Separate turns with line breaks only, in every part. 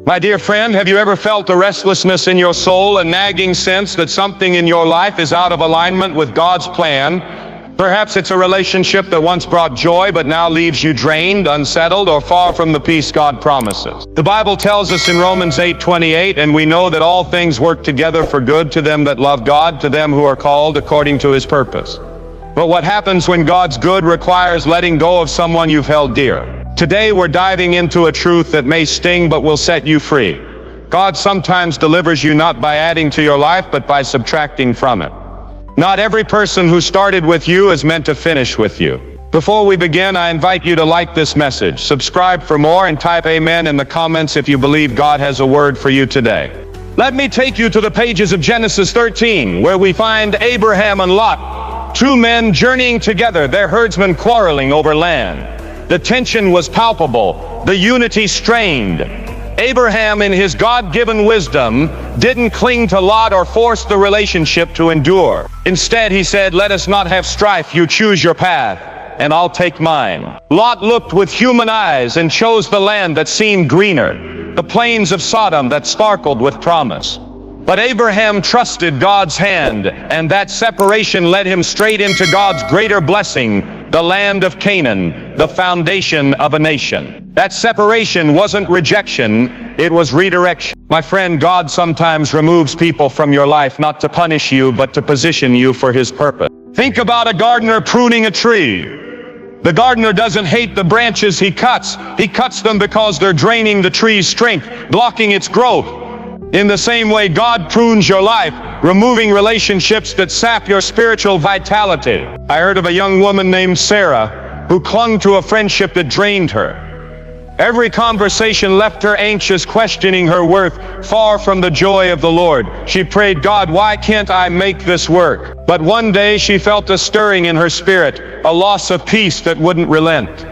My dear friend, have you ever felt a restlessness in your soul, a nagging sense that something in your life is out of alignment with God's plan? Perhaps it's a relationship that once brought joy but now leaves you drained, unsettled, or far from the peace God promises. The Bible tells us in Romans 8:28, and we know that all things work together for good to them that love God, to them who are called according to his purpose. But what happens when God's good requires letting go of someone you've held dear? Today we're diving into a truth that may sting but will set you free. God sometimes delivers you not by adding to your life but by subtracting from it. Not every person who started with you is meant to finish with you. Before we begin, I invite you to like this message, subscribe for more, and type amen in the comments if you believe God has a word for you today. Let me take you to the pages of Genesis 13, where we find Abraham and Lot, two men journeying together, their herdsmen quarreling over land. The tension was palpable, the unity strained. Abraham, in his God-given wisdom, didn't cling to Lot or force the relationship to endure. Instead, he said, "Let us not have strife. You choose your path, and I'll take mine." Lot looked with human eyes and chose the land that seemed greener, the plains of Sodom that sparkled with promise. But Abraham trusted God's hand, and that separation led him straight into God's greater blessing, the land of Canaan, the foundation of a nation. That separation wasn't rejection, it was redirection. My friend, God sometimes removes people from your life not to punish you, but to position you for his purpose. Think about a gardener pruning a tree. The gardener doesn't hate the branches he cuts them because they're draining the tree's strength, blocking its growth. In the same way, God prunes your life, removing relationships that sap your spiritual vitality. I heard of a young woman named Sarah who clung to a friendship that drained her. Every conversation left her anxious, questioning her worth, far from the joy of the Lord. She prayed, "God, why can't I make this work?" But one day she felt a stirring in her spirit, a loss of peace that wouldn't relent.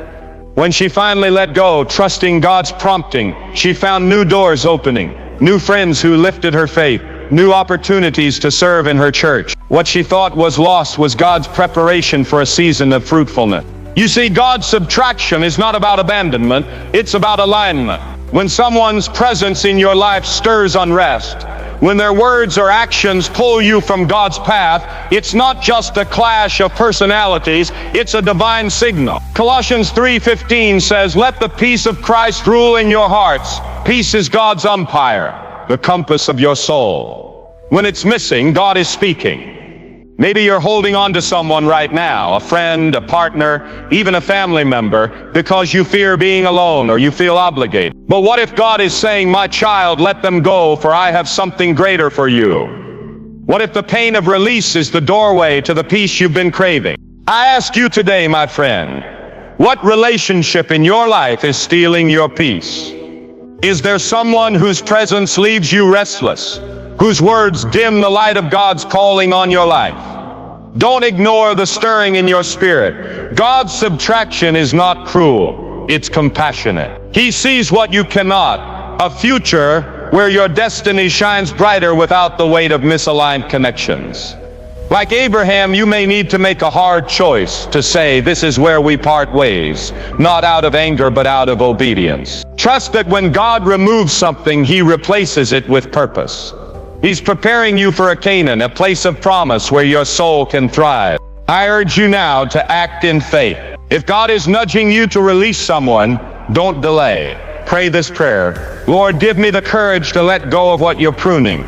When she finally let go, trusting God's prompting, she found new doors opening, new friends who lifted her faith, new opportunities to serve in her church. What she thought was lost was God's preparation for a season of fruitfulness. You see, God's subtraction is not about abandonment, it's about alignment. When someone's presence in your life stirs unrest, when their words or actions pull you from God's path, it's not just a clash of personalities, it's a divine signal. Colossians 3:15 says, "Let the peace of Christ rule in your hearts." Peace is God's umpire, the compass of your soul. When it's missing, God is speaking. Maybe you're holding on to someone right now, a friend, a partner, even a family member, because you fear being alone or you feel obligated. But what if God is saying, "My child, let them go, for I have something greater for you"? What if the pain of release is the doorway to the peace you've been craving? I ask you today, my friend, what relationship in your life is stealing your peace? Is there someone whose presence leaves you restless, whose words dim the light of God's calling on your life? Don't ignore the stirring in your spirit. God's subtraction is not cruel, it's compassionate. He sees what you cannot, a future where your destiny shines brighter without the weight of misaligned connections. Like Abraham, you may need to make a hard choice to say, "This is where we part ways," not out of anger but out of obedience. Trust that when God removes something, he replaces it with purpose. He's preparing you for a Canaan, a place of promise where your soul can thrive. I urge you now to act in faith. If God is nudging you to release someone, don't delay. Pray this prayer: "Lord, give me the courage to let go of what you're pruning.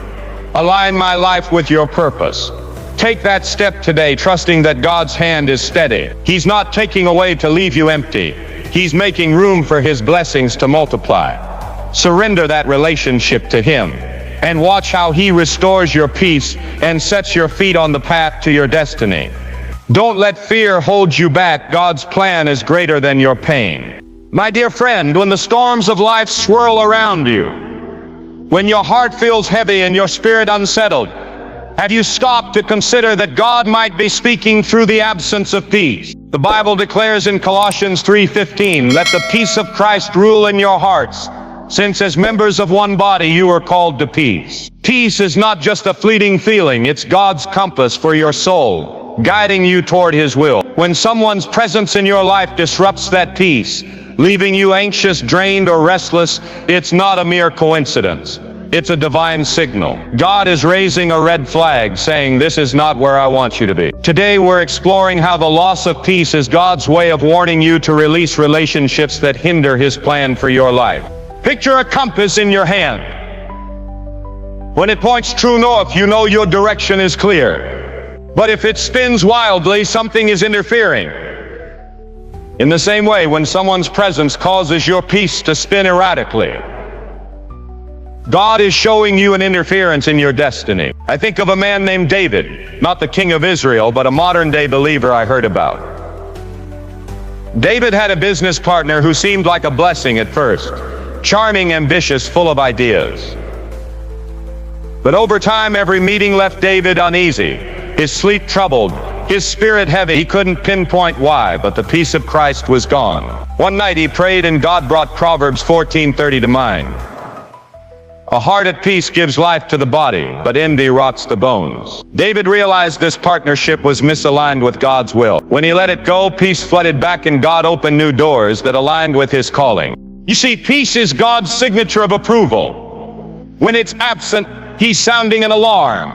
Align my life with your purpose." Take that step today, trusting that God's hand is steady. He's not taking away to leave you empty. He's making room for his blessings to multiply. Surrender that relationship to him, and watch how he restores your peace and sets your feet on the path to your destiny. Don't let fear hold you back. God's plan is greater than your pain. My dear friend, when the storms of life swirl around you, when your heart feels heavy and your spirit unsettled, have you stopped to consider that God might be speaking through the absence of peace? The Bible declares in Colossians 3:15, "Let the peace of Christ rule in your hearts, since as members of one body you are called to peace." Peace is not just a fleeting feeling, it's God's compass for your soul, guiding you toward his will. When someone's presence in your life disrupts that peace, leaving you anxious, drained, or restless, it's not a mere coincidence. It's a divine signal. God is raising a red flag, saying, this is not where I want you to be. Today we're exploring how the loss of peace is God's way of warning you to release relationships that hinder His plan for your life. Picture a compass in your hand. When it points true north, you know your direction is clear. But if it spins wildly, something is interfering. In the same way, when someone's presence causes your peace to spin erratically, God is showing you an interference in your destiny. I think of a man named David, not the king of Israel, but a modern-day believer I heard about. David had a business partner who seemed like a blessing at first, charming, ambitious, full of ideas. But over time, every meeting left David uneasy, his sleep troubled, his spirit heavy. He couldn't pinpoint why, but the peace of Christ was gone. One night he prayed and God brought Proverbs 14:30 to mind. A heart at peace gives life to the body, but envy rots the bones. David realized this partnership was misaligned with God's will. When he let it go, peace flooded back and God opened new doors that aligned with His calling. You see, peace is God's signature of approval. When it's absent, He's sounding an alarm.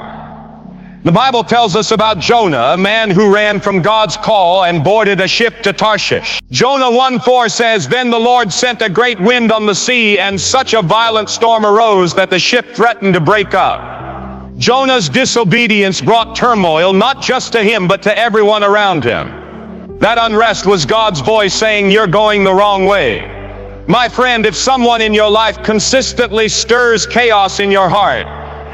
The Bible tells us about Jonah, a man who ran from God's call and boarded a ship to Tarshish. Jonah 1:4 says, then the Lord sent a great wind on the sea, and such a violent storm arose that the ship threatened to break up. Jonah's disobedience brought turmoil not just to him, but to everyone around him. That unrest was God's voice saying, you're going the wrong way. My friend, if someone in your life consistently stirs chaos in your heart,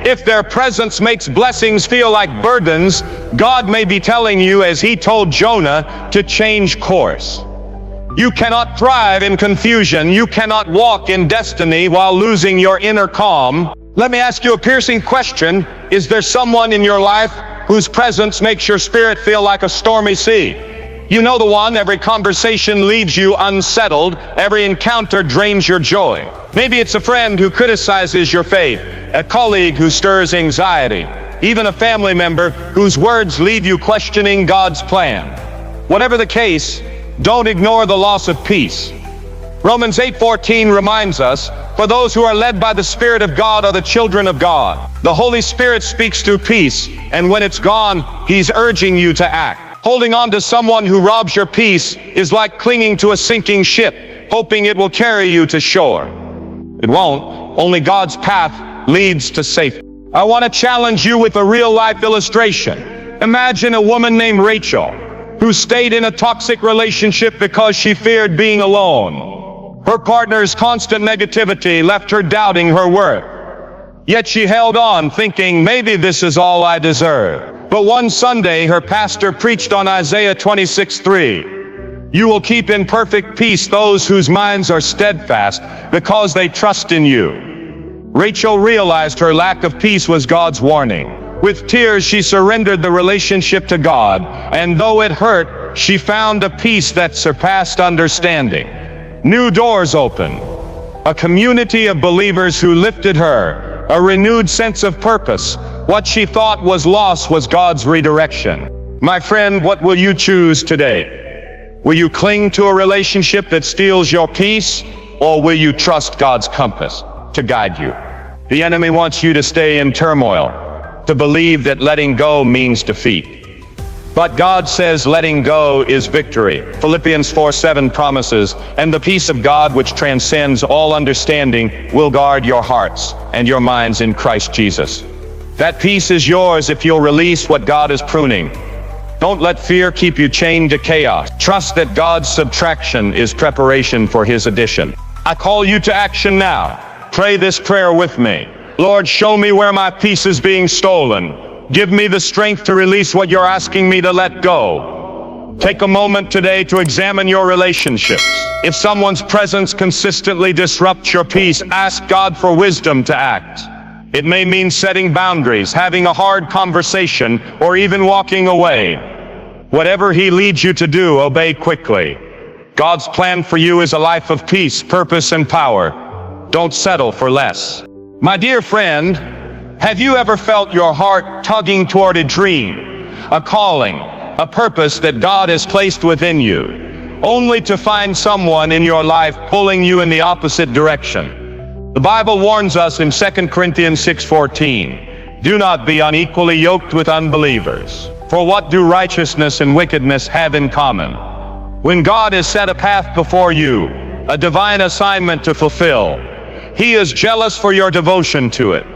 if their presence makes blessings feel like burdens, God may be telling you, as He told Jonah, to change course. You cannot thrive in confusion. You cannot walk in destiny while losing your inner calm. Let me ask you a piercing question. Is there someone in your life whose presence makes your spirit feel like a stormy sea? You know the one. Every conversation leaves you unsettled. Every encounter drains your joy. Maybe it's a friend who criticizes your faith, a colleague who stirs anxiety, even a family member whose words leave you questioning God's plan. Whatever the case, don't ignore the loss of peace. Romans 8:14 reminds us, for those who are led by the Spirit of God are the children of God. The Holy Spirit speaks through peace, and when it's gone, He's urging you to act. Holding on to someone who robs your peace is like clinging to a sinking ship, hoping it will carry you to shore. It won't. Only God's path leads to safety. I want to challenge you with a real-life illustration. Imagine a woman named Rachel, who stayed in a toxic relationship because she feared being alone. Her partner's constant negativity left her doubting her worth. Yet she held on, thinking, maybe this is all I deserve. But one Sunday, her pastor preached on Isaiah 26:3. You will keep in perfect peace those whose minds are steadfast, because they trust in you. Rachel realized her lack of peace was God's warning. With tears, she surrendered the relationship to God, and though it hurt, she found a peace that surpassed understanding. New doors opened. A community of believers who lifted her, a renewed sense of purpose. What she thought was loss was God's redirection. My friend, what will you choose today? Will you cling to a relationship that steals your peace, or will you trust God's compass to guide you? The enemy wants you to stay in turmoil, to believe that letting go means defeat. But God says letting go is victory. Philippians 4:7 promises, and the peace of God which transcends all understanding will guard your hearts and your minds in Christ Jesus. That peace is yours if you'll release what God is pruning. Don't let fear keep you chained to chaos. Trust that God's subtraction is preparation for His addition. I call you to action now. Pray this prayer with me. Lord, show me where my peace is being stolen. Give me the strength to release what you're asking me to let go. Take a moment today to examine your relationships. If someone's presence consistently disrupts your peace, ask God for wisdom to act. It may mean setting boundaries, having a hard conversation, or even walking away. Whatever He leads you to do, obey quickly. God's plan for you is a life of peace, purpose, and power. Don't settle for less. My dear friend, have you ever felt your heart tugging toward a dream, a calling, a purpose that God has placed within you? only to find someone in your life pulling you in the opposite direction. The Bible warns us in 2 Corinthians 6:14, "Do not be unequally yoked with unbelievers. For what do righteousness and wickedness have in common?" When God has set a path before you, a divine assignment to fulfill, He is jealous for your devotion to it.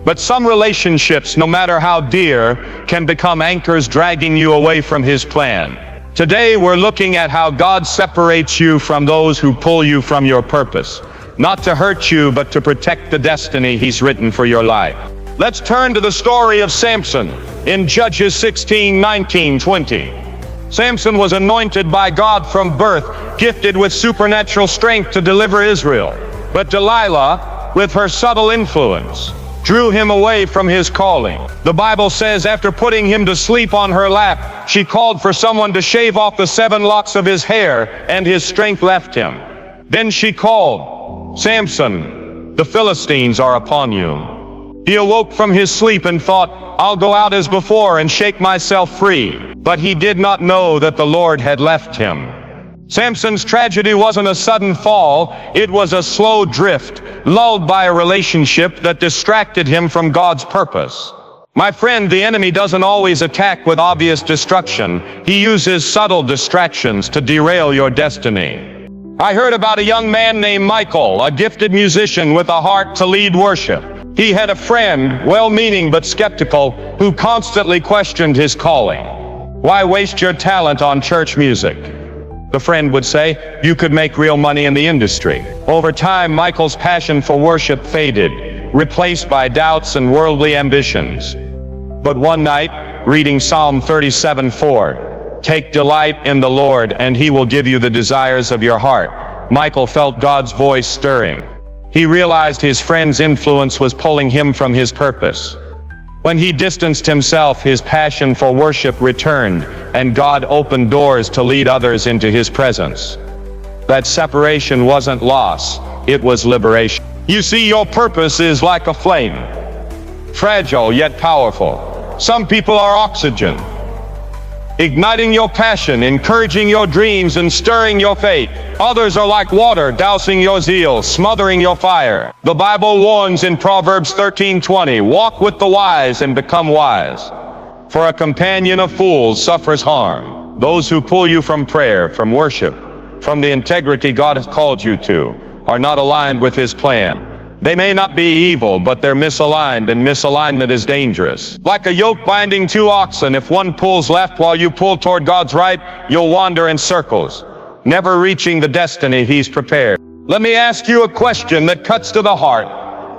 But some relationships, no matter how dear, can become anchors dragging you away from His plan. Today we're looking at how God separates you from those who pull you from your purpose, not to hurt you, but to protect the destiny He's written for your life. Let's turn to the story of Samson in Judges 16:19-20. Samson was anointed by God from birth, gifted with supernatural strength to deliver Israel. But Delilah, with her subtle influence, drew him away from his calling. The Bible says after putting him to sleep on her lap, she called for someone to shave off the 7 locks of his hair, and his strength left him. Then she called, "Samson, the Philistines are upon you." He awoke from his sleep and thought, "I'll go out as before and shake myself free." But he did not know that the Lord had left him. Samson's tragedy wasn't a sudden fall, it was a slow drift, lulled by a relationship that distracted him from God's purpose. My friend, the enemy doesn't always attack with obvious destruction. He uses subtle distractions to derail your destiny. I heard about a young man named Michael, a gifted musician with a heart to lead worship. He had a friend, well-meaning but skeptical, who constantly questioned his calling. "Why waste your talent on church music?" the friend would say. "You could make real money in the industry." Over time, Michael's passion for worship faded, replaced by doubts and worldly ambitions. But one night, reading Psalm 37:4, "Take delight in the Lord, and He will give you the desires of your heart," Michael felt God's voice stirring. He realized his friend's influence was pulling him from his purpose. When he distanced himself, his passion for worship returned, and God opened doors to lead others into His presence. That separation wasn't loss, it was liberation. You see, your purpose is like a flame, fragile yet powerful. Some people are oxygen, igniting your passion, encouraging your dreams, and stirring your faith. Others are like water, dousing your zeal, smothering your fire. The Bible warns in Proverbs 13:20, "Walk with the wise and become wise, for a companion of fools suffers harm." Those who pull you from prayer, from worship, from the integrity God has called you to, are not aligned with His plan. They may not be evil, but they're misaligned, and misalignment is dangerous. Like a yoke binding 2 oxen, if one pulls left while you pull toward God's right, you'll wander in circles, never reaching the destiny He's prepared. Let me ask you a question that cuts to the heart.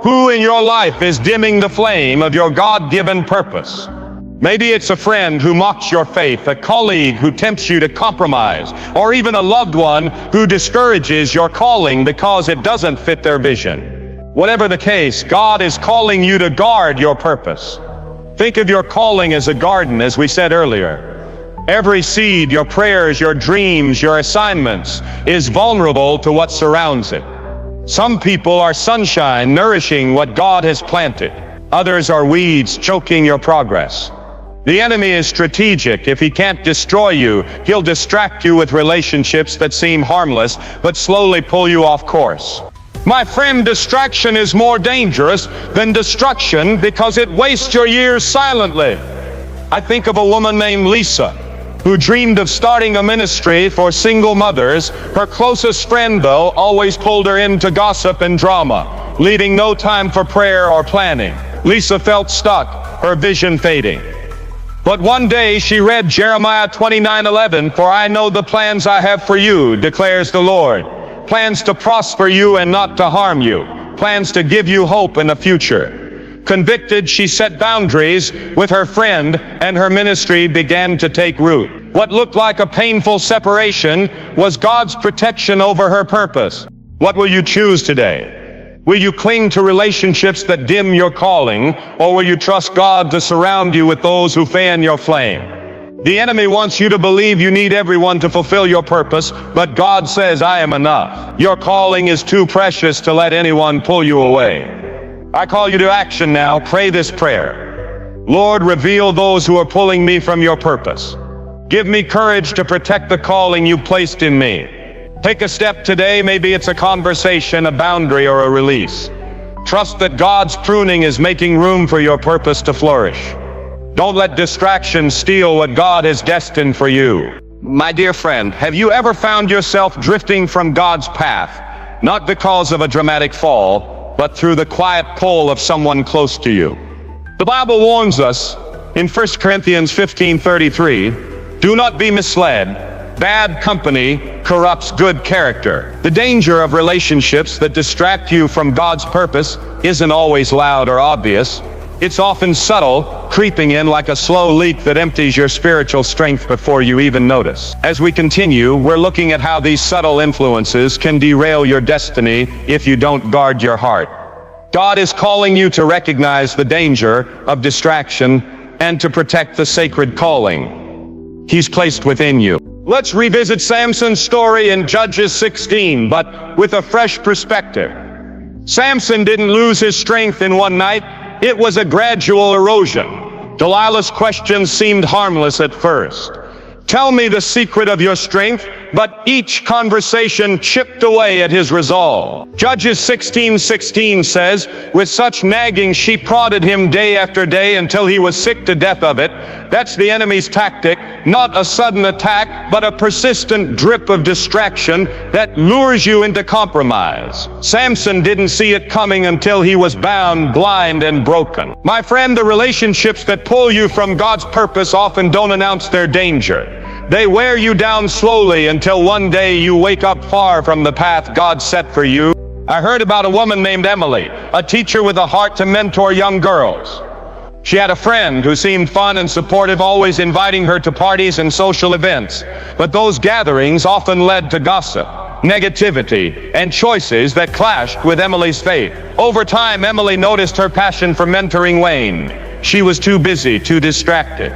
Who in your life is dimming the flame of your God-given purpose? Maybe it's a friend who mocks your faith, a colleague who tempts you to compromise, or even a loved one who discourages your calling because it doesn't fit their vision. Whatever the case, God is calling you to guard your purpose. Think of your calling as a garden, as we said earlier. Every seed, your prayers, your dreams, your assignments, is vulnerable to what surrounds it. Some people are sunshine, nourishing what God has planted. Others are weeds, choking your progress. The enemy is strategic. If he can't destroy you, he'll distract you with relationships that seem harmless, but slowly pull you off course. My friend, distraction is more dangerous than destruction because it wastes your years silently. I think of a woman named Lisa, who dreamed of starting a ministry for single mothers. Her closest friend, though, always pulled her into gossip and drama, leaving no time for prayer or planning. Lisa felt stuck, her vision fading. But one day she read Jeremiah 29:11, "For I know the plans I have for you, declares the Lord. Plans to prosper you and not to harm you. Plans to give you hope in the future." Convicted, she set boundaries with her friend, and her ministry began to take root. What looked like a painful separation was God's protection over her purpose. What will you choose today? Will you cling to relationships that dim your calling, or will you trust God to surround you with those who fan your flame? The enemy wants you to believe you need everyone to fulfill your purpose, but God says, "I am enough." Your calling is too precious to let anyone pull you away. I call you to action now. Pray this prayer. Lord, reveal those who are pulling me from your purpose. Give me courage to protect the calling you placed in me. Take a step today. Maybe it's a conversation, a boundary, or a release. Trust that God's pruning is making room for your purpose to flourish. Don't let distraction steal what God has destined for you. My dear friend, have you ever found yourself drifting from God's path, not because of a dramatic fall, but through the quiet pull of someone close to you? The Bible warns us in 1 Corinthians 15:33, do not be misled. Bad company corrupts good character. The danger of relationships that distract you from God's purpose isn't always loud or obvious. It's often subtle, creeping in like a slow leak that empties your spiritual strength before you even notice. As we continue, we're looking at how these subtle influences can derail your destiny if you don't guard your heart. God is calling you to recognize the danger of distraction and to protect the sacred calling He's placed within you. Let's revisit Samson's story in Judges 16, but with a fresh perspective. Samson didn't lose his strength in one night. It was a gradual erosion. Delilah's questions seemed harmless at first. Tell me the secret of your strength, but each conversation chipped away at his resolve. Judges 16:16 says, with such nagging she prodded him day after day until he was sick to death of it. That's the enemy's tactic, not a sudden attack, but a persistent drip of distraction that lures you into compromise. Samson didn't see it coming until he was bound, blind, and broken. My friend, the relationships that pull you from God's purpose often don't announce their danger. They wear you down slowly until one day you wake up far from the path God set for you. I heard about a woman named Emily, a teacher with a heart to mentor young girls. She had a friend who seemed fun and supportive, always inviting her to parties and social events. But those gatherings often led to gossip, negativity, and choices that clashed with Emily's faith. Over time, Emily noticed her passion for mentoring waned. She was too busy, too distracted.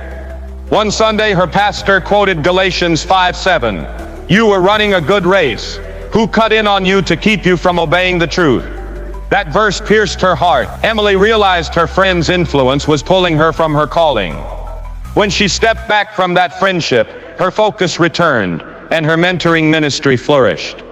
One Sunday, her pastor quoted Galatians 5:7. You were running a good race. Who cut in on you to keep you from obeying the truth? That verse pierced her heart. Emily realized her friend's influence was pulling her from her calling. When she stepped back from that friendship, her focus returned, and her mentoring ministry flourished.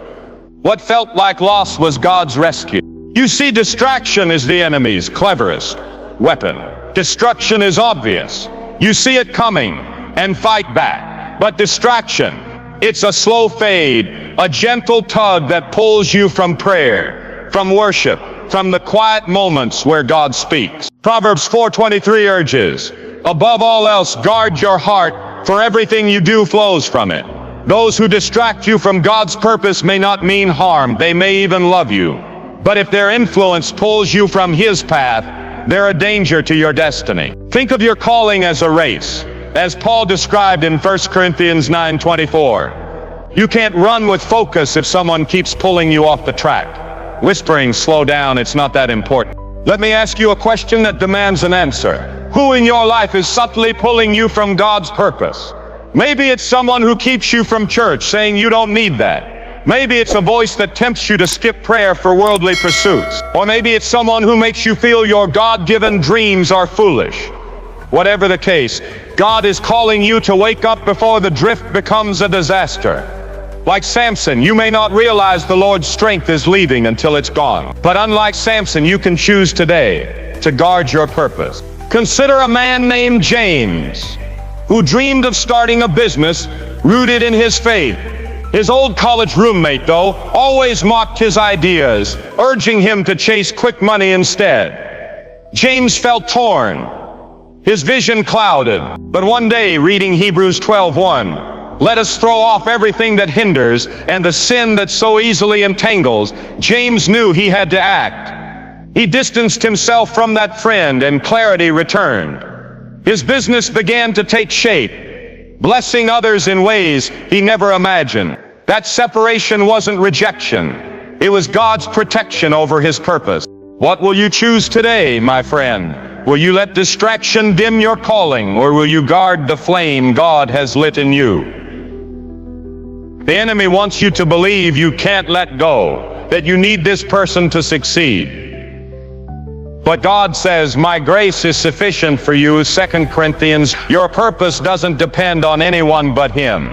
What felt like loss was God's rescue. You see, distraction is the enemy's cleverest weapon. Destruction is obvious. You see it coming and fight back. But distraction, it's a slow fade, a gentle tug that pulls you from prayer, from worship, from the quiet moments where God speaks. Proverbs 4:23 urges, above all else, guard your heart, for everything you do flows from it. Those who distract you from God's purpose may not mean harm, they may even love you. But if their influence pulls you from His path, they're a danger to your destiny. Think of your calling as a race, as Paul described in 1 Corinthians 9:24. You can't run with focus if someone keeps pulling you off the track, whispering, slow down, it's not that important. Let me ask you a question that demands an answer. Who in your life is subtly pulling you from God's purpose? Maybe it's someone who keeps you from church, saying you don't need that. Maybe it's a voice that tempts you to skip prayer for worldly pursuits. Or maybe it's someone who makes you feel your God-given dreams are foolish. Whatever the case, God is calling you to wake up before the drift becomes a disaster. Like Samson, you may not realize the Lord's strength is leaving until it's gone. But unlike Samson, you can choose today to guard your purpose. Consider a man named James, who dreamed of starting a business rooted in his faith. His old college roommate, though, always mocked his ideas, urging him to chase quick money instead. James felt torn, his vision clouded. But one day, reading Hebrews 12:1, let us throw off everything that hinders and the sin that so easily entangles, James knew he had to act. He distanced himself from that friend and clarity returned. His business began to take shape, blessing others in ways he never imagined. That separation wasn't rejection. It was God's protection over His purpose. What will you choose today, my friend? Will you let distraction dim your calling, or will you guard the flame God has lit in you? The enemy wants you to believe you can't let go, that you need this person to succeed. But God says, my grace is sufficient for you, 2 Corinthians. Your purpose doesn't depend on anyone but Him.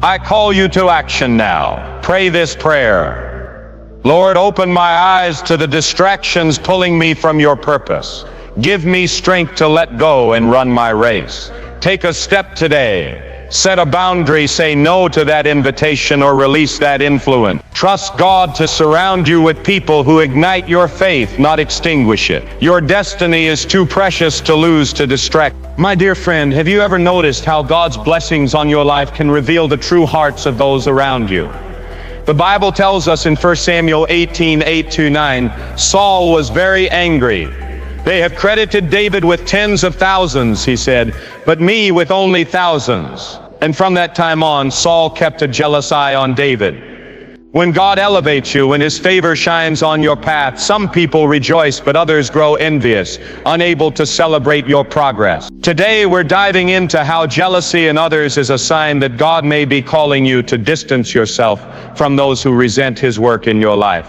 I call you to action now. Pray this prayer. Lord, open my eyes to the distractions pulling me from your purpose. Give me strength to let go and run my race. Take a step today. Set a boundary, say no to that invitation or release that influence. Trust God to surround you with people who ignite your faith, not extinguish it. Your destiny is too precious to lose to distract. My dear friend, have you ever noticed how God's blessings on your life can reveal the true hearts of those around you? The Bible tells us in 1 Samuel 18:8-9, Saul was very angry. They have credited David with tens of thousands, he said, but me with only thousands. And from that time on, Saul kept a jealous eye on David. When God elevates you, when His favor shines on your path, some people rejoice, but others grow envious, unable to celebrate your progress. Today, we're diving into how jealousy in others is a sign that God may be calling you to distance yourself from those who resent His work in your life.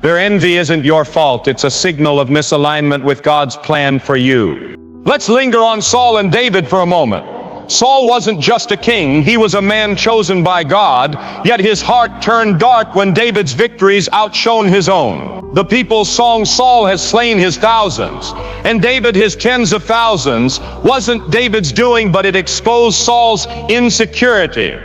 Their envy isn't your fault. It's a signal of misalignment with God's plan for you. Let's linger on Saul and David for a moment. Saul wasn't just a king. He was a man chosen by God, yet his heart turned dark when David's victories outshone his own. The people's song, Saul has slain his thousands, and David his tens of thousands, wasn't David's doing, but it exposed Saul's insecurity.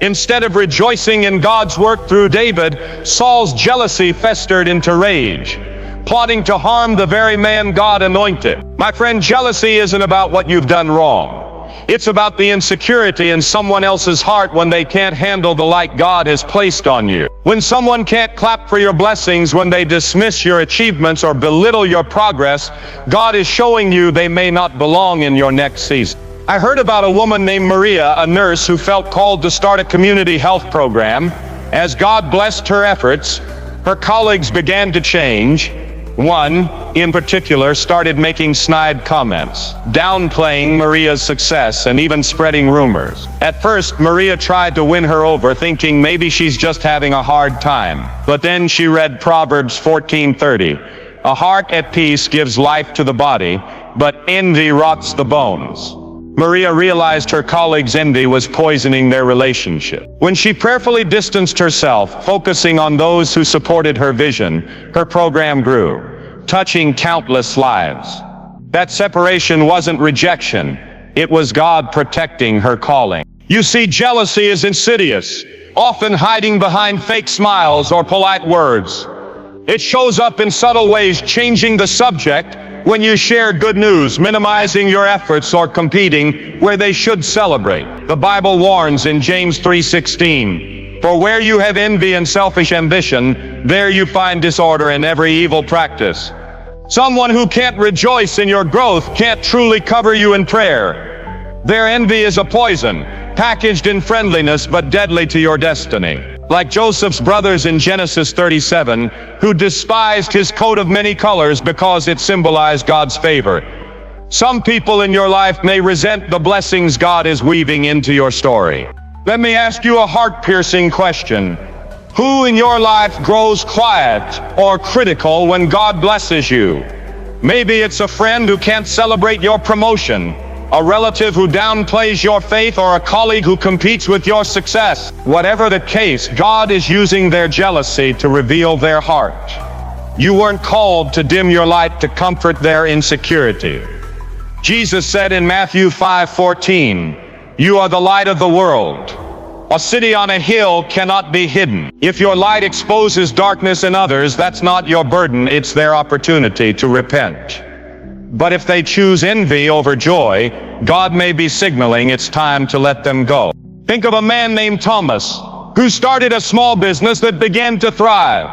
Instead of rejoicing in God's work through David, Saul's jealousy festered into rage, plotting to harm the very man God anointed. My friend, jealousy isn't about what you've done wrong. It's about the insecurity in someone else's heart when they can't handle the light God has placed on you. When someone can't clap for your blessings, when they dismiss your achievements or belittle your progress, God is showing you they may not belong in your next season. I heard about a woman named Maria, a nurse who felt called to start a community health program. As God blessed her efforts, her colleagues began to change. One, in particular, started making snide comments, downplaying Maria's success and even spreading rumors. At first, Maria tried to win her over, thinking maybe she's just having a hard time. But then she read Proverbs 14:30. A heart at peace gives life to the body, but envy rots the bones. Maria realized her colleagues' envy was poisoning their relationship. When she prayerfully distanced herself, focusing on those who supported her vision, her program grew, touching countless lives. That separation wasn't rejection. It was God protecting her calling. You see, jealousy is insidious, often hiding behind fake smiles or polite words. It shows up in subtle ways, changing the subject when you share good news, minimizing your efforts, or competing where they should celebrate. The Bible warns in James 3:16, "For where you have envy and selfish ambition, there you find disorder and every evil practice." Someone who can't rejoice in your growth can't truly cover you in prayer. Their envy is a poison, packaged in friendliness but deadly to your destiny. Like Joseph's brothers in Genesis 37, who despised his coat of many colors because it symbolized God's favor. Some people in your life may resent the blessings God is weaving into your story. Let me ask you a heart-piercing question. Who in your life grows quiet or critical when God blesses you? Maybe it's a friend who can't celebrate your promotion, a relative who downplays your faith, or a colleague who competes with your success. Whatever the case, God is using their jealousy to reveal their heart. You weren't called to dim your light to comfort their insecurity. Jesus said in Matthew 5:14, "You are the light of the world. A city on a hill cannot be hidden." If your light exposes darkness in others, that's not your burden, it's their opportunity to repent. But if they choose envy over joy, God may be signaling it's time to let them go. Think of a man named Thomas, who started a small business that began to thrive.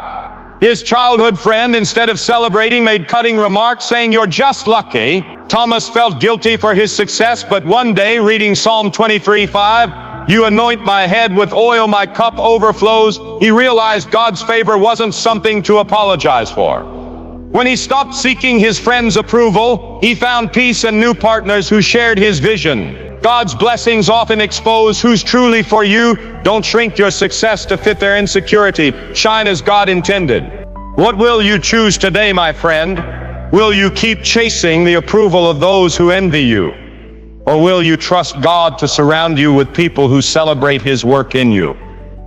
His childhood friend, instead of celebrating, made cutting remarks saying, "You're just lucky." Thomas felt guilty for his success, but one day, reading Psalm 23:5, "You anoint my head with oil, my cup overflows," he realized God's favor wasn't something to apologize for. When he stopped seeking his friends' approval, he found peace and new partners who shared his vision. God's blessings often expose who's truly for you. Don't shrink your success to fit their insecurity. Shine as God intended. What will you choose today, my friend? Will you keep chasing the approval of those who envy you? Or will you trust God to surround you with people who celebrate His work in you?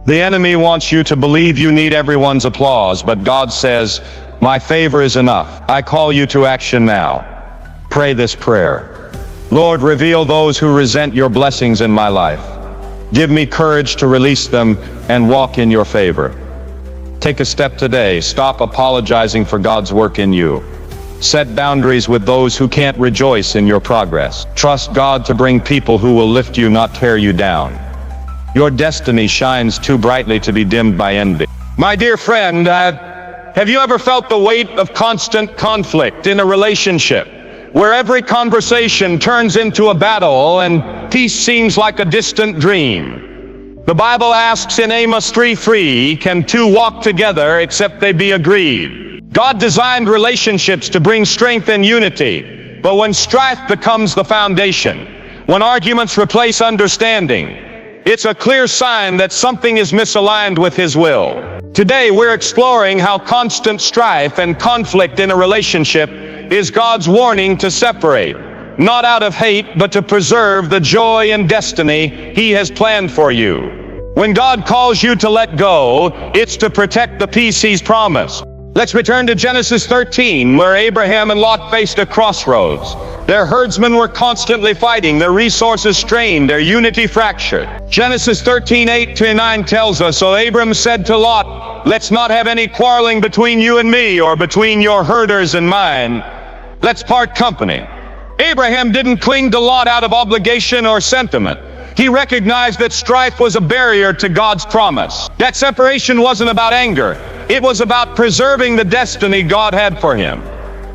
The enemy wants you to believe you need everyone's applause, but God says, my favor is enough. I call you to action now. Pray this prayer. Lord, reveal those who resent your blessings in my life. Give me courage to release them and walk in your favor. Take a step today. Stop apologizing for God's work in you. Set boundaries with those who can't rejoice in your progress. Trust God to bring people who will lift you, not tear you down. Your destiny shines too brightly to be dimmed by envy. My dear friend, have you ever felt the weight of constant conflict in a relationship, where every conversation turns into a battle and peace seems like a distant dream? The Bible asks in Amos 3:3, can two walk together except they be agreed? God designed relationships to bring strength and unity, but when strife becomes the foundation, when arguments replace understanding, it's a clear sign that something is misaligned with His will. Today we're exploring how constant strife and conflict in a relationship is God's warning to separate, not out of hate, but to preserve the joy and destiny He has planned for you. When God calls you to let go, it's to protect the peace He's promised. Let's return to Genesis 13, where Abraham and Lot faced a crossroads. Their herdsmen were constantly fighting, their resources strained, their unity fractured. Genesis 13:8-9 tells us, so Abram said to Lot, let's not have any quarreling between you and me, or between your herders and mine. Let's part company. Abraham didn't cling to Lot out of obligation or sentiment. He recognized that strife was a barrier to God's promise. That separation wasn't about anger. It was about preserving the destiny God had for him.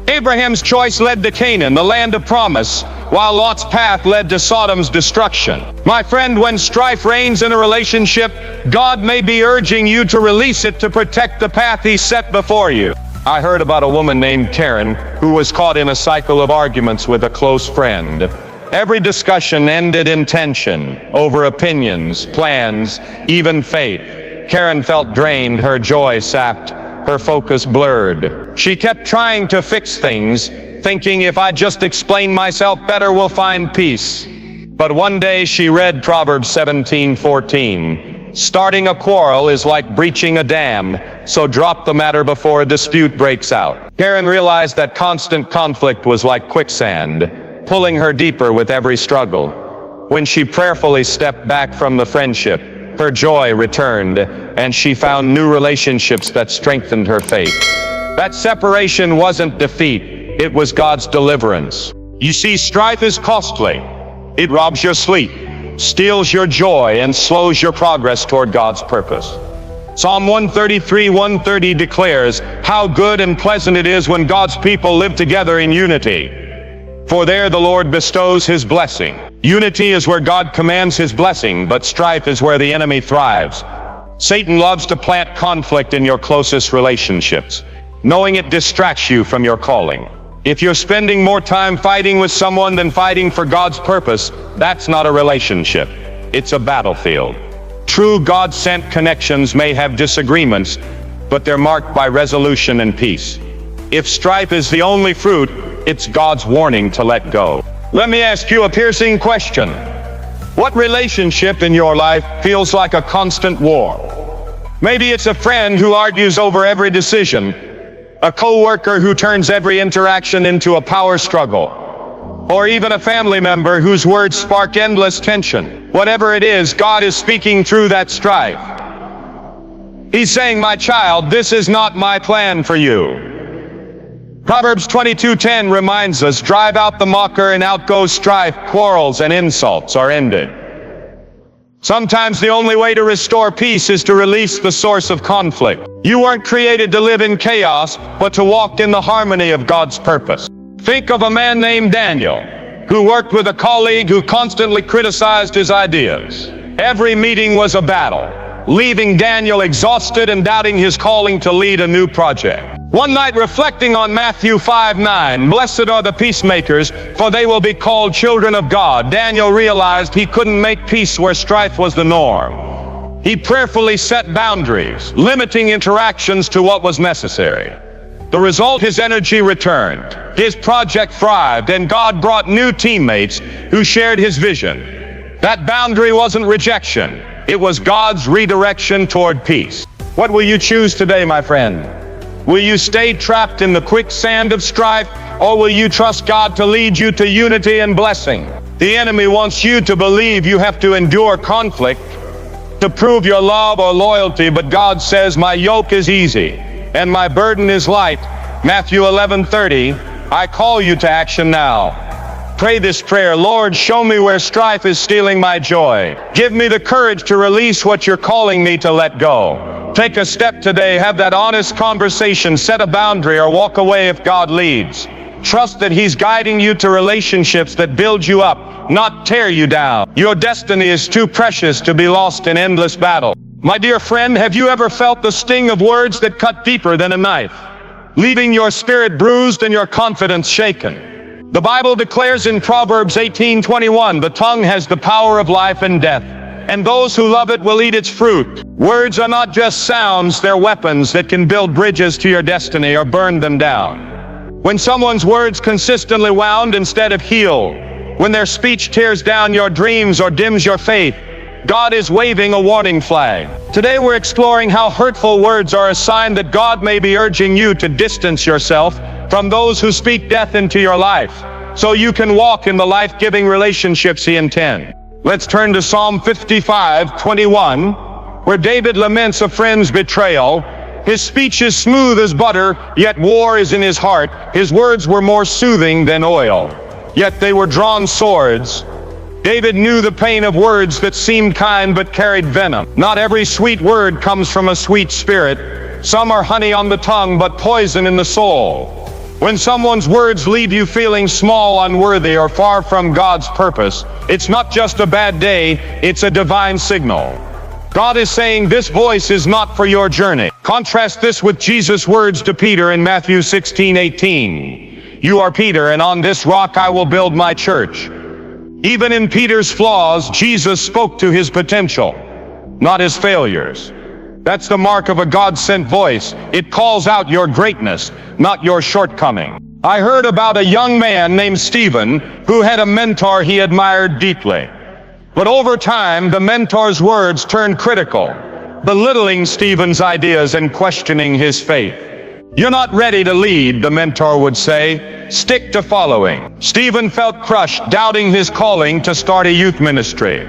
Abraham's choice led to Canaan, the land of promise, while Lot's path led to Sodom's destruction. My friend, when strife reigns in a relationship, God may be urging you to release it to protect the path He set before you. I heard about a woman named Karen who was caught in a cycle of arguments with a close friend. Every discussion ended in tension over opinions, plans, even faith. Karen felt drained, her joy sapped, her focus blurred. She kept trying to fix things, thinking if I just explain myself better, we'll find peace. But one day she read Proverbs 17:14. Starting a quarrel is like breaching a dam, so drop the matter before a dispute breaks out. Karen realized that constant conflict was like quicksand, pulling her deeper with every struggle. When she prayerfully stepped back from the friendship, her joy returned, and she found new relationships that strengthened her faith. That separation wasn't defeat, it was God's deliverance. You see, strife is costly. It robs your sleep, steals your joy, and slows your progress toward God's purpose. Psalm 133:130 declares, how good and pleasant it is when God's people live together in unity. For there the Lord bestows His blessing. Unity is where God commands His blessing, but strife is where the enemy thrives. Satan loves to plant conflict in your closest relationships, knowing it distracts you from your calling. If you're spending more time fighting with someone than fighting for God's purpose, that's not a relationship. It's a battlefield. True God-sent connections may have disagreements, but they're marked by resolution and peace. If strife is the only fruit, it's God's warning to let go. Let me ask you a piercing question. What relationship in your life feels like a constant war? Maybe it's a friend who argues over every decision, a coworker who turns every interaction into a power struggle, or even a family member whose words spark endless tension. Whatever it is, God is speaking through that strife. He's saying, my child, this is not my plan for you. Proverbs 22:10 reminds us, drive out the mocker and out goes strife, quarrels and insults are ended. Sometimes the only way to restore peace is to release the source of conflict. You weren't created to live in chaos, but to walk in the harmony of God's purpose. Think of a man named Daniel, who worked with a colleague who constantly criticized his ideas. Every meeting was a battle, leaving Daniel exhausted and doubting his calling to lead a new project. One night, reflecting on Matthew 5:9, blessed are the peacemakers, for they will be called children of God, Daniel realized he couldn't make peace where strife was the norm. He prayerfully set boundaries, limiting interactions to what was necessary. The result, his energy returned, his project thrived, and God brought new teammates who shared his vision. That boundary wasn't rejection. It was God's redirection toward peace. What will you choose today, my friend? Will you stay trapped in the quicksand of strife, or will you trust God to lead you to unity and blessing? The enemy wants you to believe you have to endure conflict to prove your love or loyalty, but God says, my yoke is easy and my burden is light. Matthew 11:30. I call you to action now. Pray this prayer: Lord, show me where strife is stealing my joy. Give me the courage to release what you're calling me to let go. Take a step today, have that honest conversation, set a boundary, or walk away if God leads. Trust that He's guiding you to relationships that build you up, not tear you down. Your destiny is too precious to be lost in endless battle. My dear friend, have you ever felt the sting of words that cut deeper than a knife, leaving your spirit bruised and your confidence shaken? The Bible declares in Proverbs 18:21, the tongue has the power of life and death, and those who love it will eat its fruit. Words are not just sounds, they're weapons that can build bridges to your destiny or burn them down. When someone's words consistently wound instead of heal, when their speech tears down your dreams or dims your faith, God is waving a warning flag. Today we're exploring how hurtful words are a sign that God may be urging you to distance yourself from those who speak death into your life, so you can walk in the life-giving relationships He intends. Let's turn to Psalm 55:21, where David laments a friend's betrayal. His speech is smooth as butter, yet war is in his heart. His words were more soothing than oil, yet they were drawn swords. David knew the pain of words that seemed kind but carried venom. Not every sweet word comes from a sweet spirit. Some are honey on the tongue, but poison in the soul. When someone's words leave you feeling small, unworthy, or far from God's purpose, it's not just a bad day, it's a divine signal. God is saying this voice is not for your journey. Contrast this with Jesus' words to Peter in Matthew 16:18. You are Peter, and on this rock I will build my church. Even in Peter's flaws, Jesus spoke to his potential, not his failures. That's the mark of a God-sent voice. It calls out your greatness, not your shortcoming. I heard about a young man named Stephen who had a mentor he admired deeply. But over time, the mentor's words turned critical, belittling Stephen's ideas and questioning his faith. You're not ready to lead, the mentor would say. Stick to following. Stephen felt crushed, doubting his calling to start a youth ministry.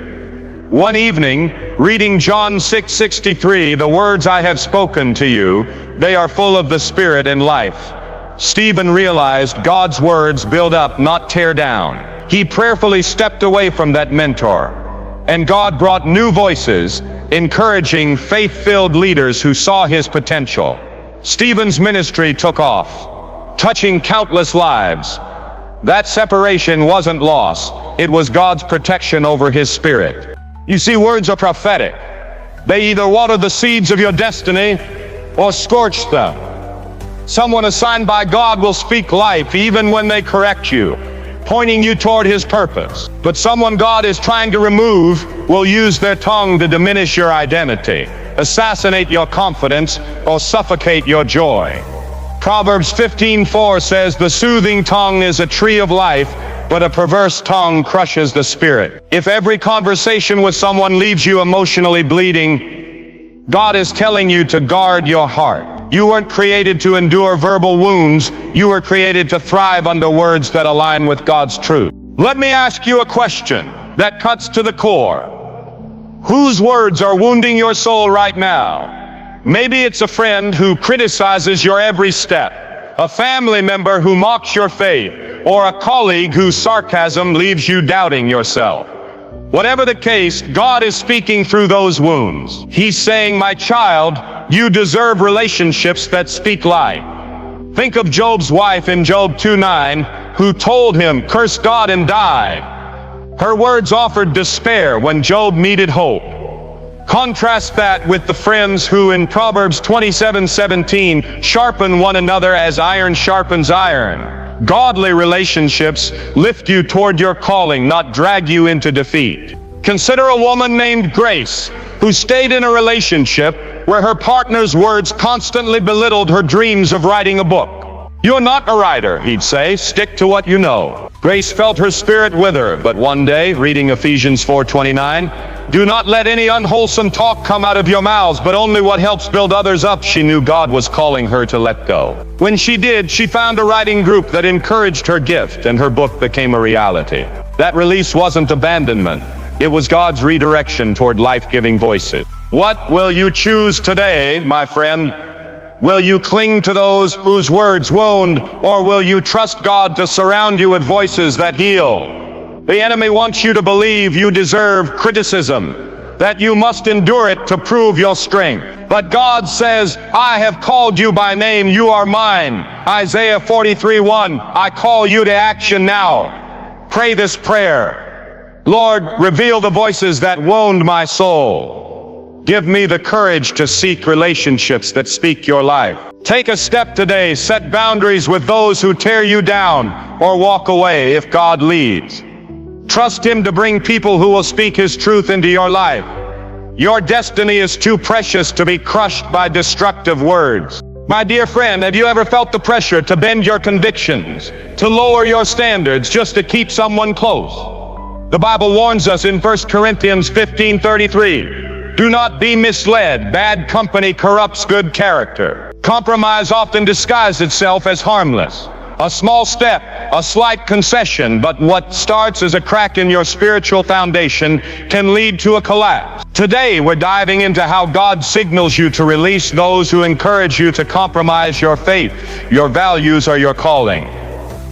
One evening, reading John 6:63, the words I have spoken to you, they are full of the Spirit and life. Stephen realized God's words build up, not tear down. He prayerfully stepped away from that mentor, and God brought new voices, encouraging, faith-filled leaders who saw his potential. Stephen's ministry took off, touching countless lives. That separation wasn't loss, it was God's protection over his spirit. You see, words are prophetic. They either water the seeds of your destiny or scorch them. Someone assigned by God will speak life even when they correct you, pointing you toward His purpose. But someone God is trying to remove will use their tongue to diminish your identity, assassinate your confidence, or suffocate your joy. Proverbs 15:4 says, the soothing tongue is a tree of life, but a perverse tongue crushes the spirit. If every conversation with someone leaves you emotionally bleeding, God is telling you to guard your heart. You weren't created to endure verbal wounds. You were created to thrive under words that align with God's truth. Let me ask you a question that cuts to the core. Whose words are wounding your soul right now? Maybe it's a friend who criticizes your every step, a family member who mocks your faith, or a colleague whose sarcasm leaves you doubting yourself. Whatever the case, God is speaking through those wounds. He's saying, my child, you deserve relationships that speak life. Think of Job's wife in Job 2:9, who told him, curse God and die. Her words offered despair when Job needed hope. Contrast that with the friends who in Proverbs 27:17 sharpen one another as iron sharpens iron. Godly relationships lift you toward your calling, not drag you into defeat. Consider a woman named Grace. who stayed in a relationship where her partner's words constantly belittled her dreams of writing a book. "You're not a writer," he'd say. "Stick to what you know." Grace felt her spirit wither, but one day, reading Ephesians 4:29, "Do not let any unwholesome talk come out of your mouths, but only what helps build others up," she knew God was calling her to let go. When she did, she found a writing group that encouraged her gift, and her book became a reality. That release wasn't abandonment. It was God's redirection toward life-giving voices. What will you choose today, my friend? Will you cling to those whose words wound, or will you trust God to surround you with voices that heal? The enemy wants you to believe you deserve criticism, that you must endure it to prove your strength. But God says, "I have called you by name, you are mine." Isaiah 43:1, "I call you to action now." Pray this prayer. Lord, reveal the voices that wound my soul. Give me the courage to seek relationships that speak your life. Take a step today, set boundaries with those who tear you down, or walk away if God leads. Trust Him to bring people who will speak His truth into your life. Your destiny is too precious to be crushed by destructive words. My dear friend, have you ever felt the pressure to bend your convictions, to lower your standards just to keep someone close? The Bible warns us in 1 Corinthians 15:33, "Do not be misled. Bad company corrupts good character." Compromise often disguises itself as harmless. A small step, a slight concession, but what starts as a crack in your spiritual foundation can lead to a collapse. Today, we're diving into how God signals you to release those who encourage you to compromise your faith, your values, or your calling.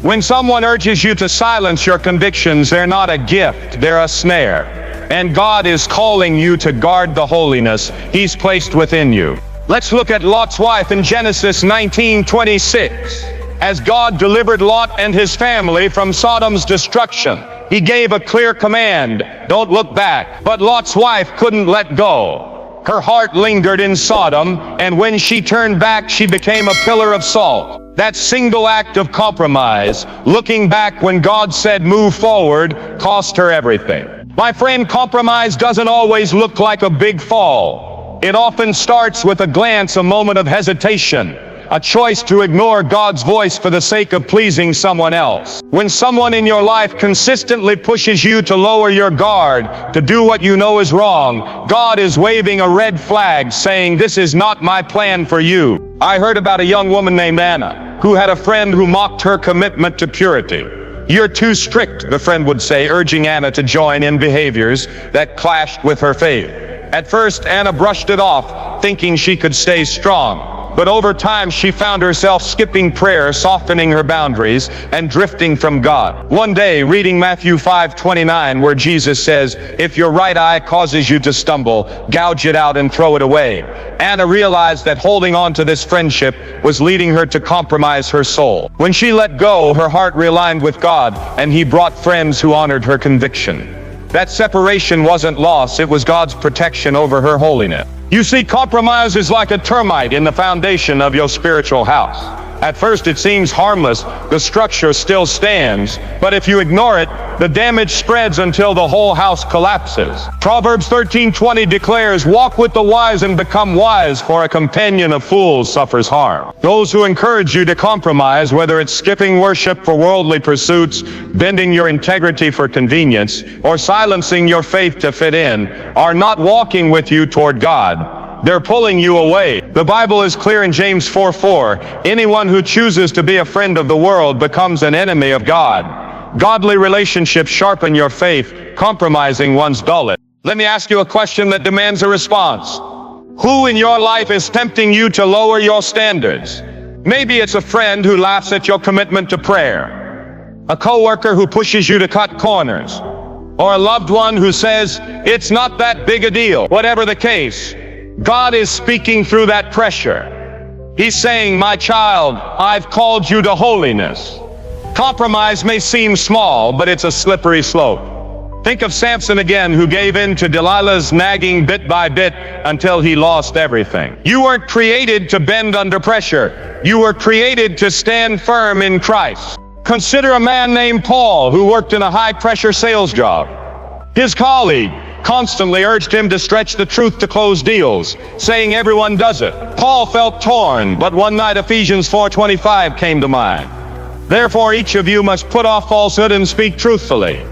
When someone urges you to silence your convictions, they're not a gift, they're a snare. And God is calling you to guard the holiness He's placed within you. Let's look at Lot's wife in Genesis 19:26. As God delivered Lot and his family from Sodom's destruction, He gave a clear command: don't look back. But Lot's wife couldn't let go. Her heart lingered in Sodom, and when she turned back, she became a pillar of salt. That single act of compromise, looking back when God said move forward, cost her everything. My friend, compromise doesn't always look like a big fall. It often starts with a glance, a moment of hesitation, a choice to ignore God's voice for the sake of pleasing someone else. When someone in your life consistently pushes you to lower your guard, to do what you know is wrong, God is waving a red flag saying, "This is not my plan for you." I heard about a young woman named Anna, who had a friend who mocked her commitment to purity. "You're too strict," the friend would say, urging Anna to join in behaviors that clashed with her faith. At first, Anna brushed it off, thinking she could stay strong. But over time, she found herself skipping prayer, softening her boundaries, and drifting from God. One day, reading Matthew 5:29, where Jesus says, "If your right eye causes you to stumble, gouge it out and throw it away," Anna realized that holding on to this friendship was leading her to compromise her soul. When she let go, her heart realigned with God, and He brought friends who honored her conviction. That separation wasn't loss, it was God's protection over her holiness. You see, compromise is like a termite in the foundation of your spiritual house. At first it seems harmless, the structure still stands, but if you ignore it, the damage spreads until the whole house collapses. Proverbs 13:20 declares, "Walk with the wise and become wise, for a companion of fools suffers harm." Those who encourage you to compromise, whether it's skipping worship for worldly pursuits, bending your integrity for convenience, or silencing your faith to fit in, are not walking with you toward God. They're pulling you away. The Bible is clear in James 4:4, "Anyone who chooses to be a friend of the world becomes an enemy of God." Godly relationships sharpen your faith, compromising one's dull it. Let me ask you a question that demands a response. Who in your life is tempting you to lower your standards? Maybe it's a friend who laughs at your commitment to prayer, a coworker who pushes you to cut corners, or a loved one who says, "It's not that big a deal." Whatever the case, God is speaking through that pressure. He's saying, "My child, I've called you to holiness." Compromise may seem small, but it's a slippery slope. Think of Samson again, who gave in to Delilah's nagging bit by bit until he lost everything. You weren't created to bend under pressure. You were created to stand firm in Christ. Consider a man named Paul who worked in a high-pressure sales job. His colleague, constantly urged him to stretch the truth to close deals, saying everyone does it. Paul felt torn, but one night Ephesians 4:25 came to mind. Therefore each of you must put off falsehood and speak truthfully.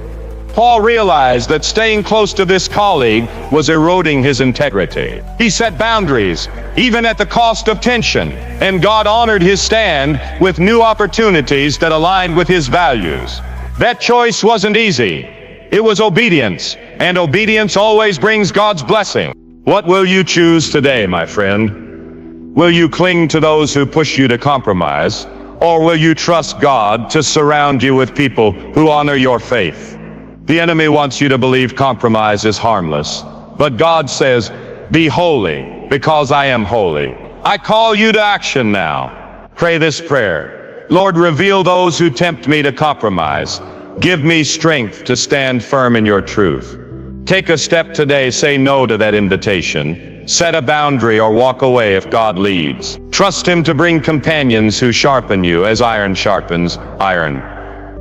Paul realized that staying close to this colleague was eroding his integrity. He set boundaries, even at the cost of tension, and God honored his stand with new opportunities that aligned with his values. That choice wasn't easy. It was obedience, and obedience always brings God's blessing. What will you choose today, my friend? Will you cling to those who push you to compromise, or will you trust God to surround you with people who honor your faith? The enemy wants you to believe compromise is harmless, but God says, be holy, because I am holy. I call you to action now. Pray this prayer. Lord, reveal those who tempt me to compromise. Give me strength to stand firm in your truth. Take a step today, say no to that invitation. Set a boundary or walk away if God leads. Trust Him to bring companions who sharpen you as iron sharpens iron.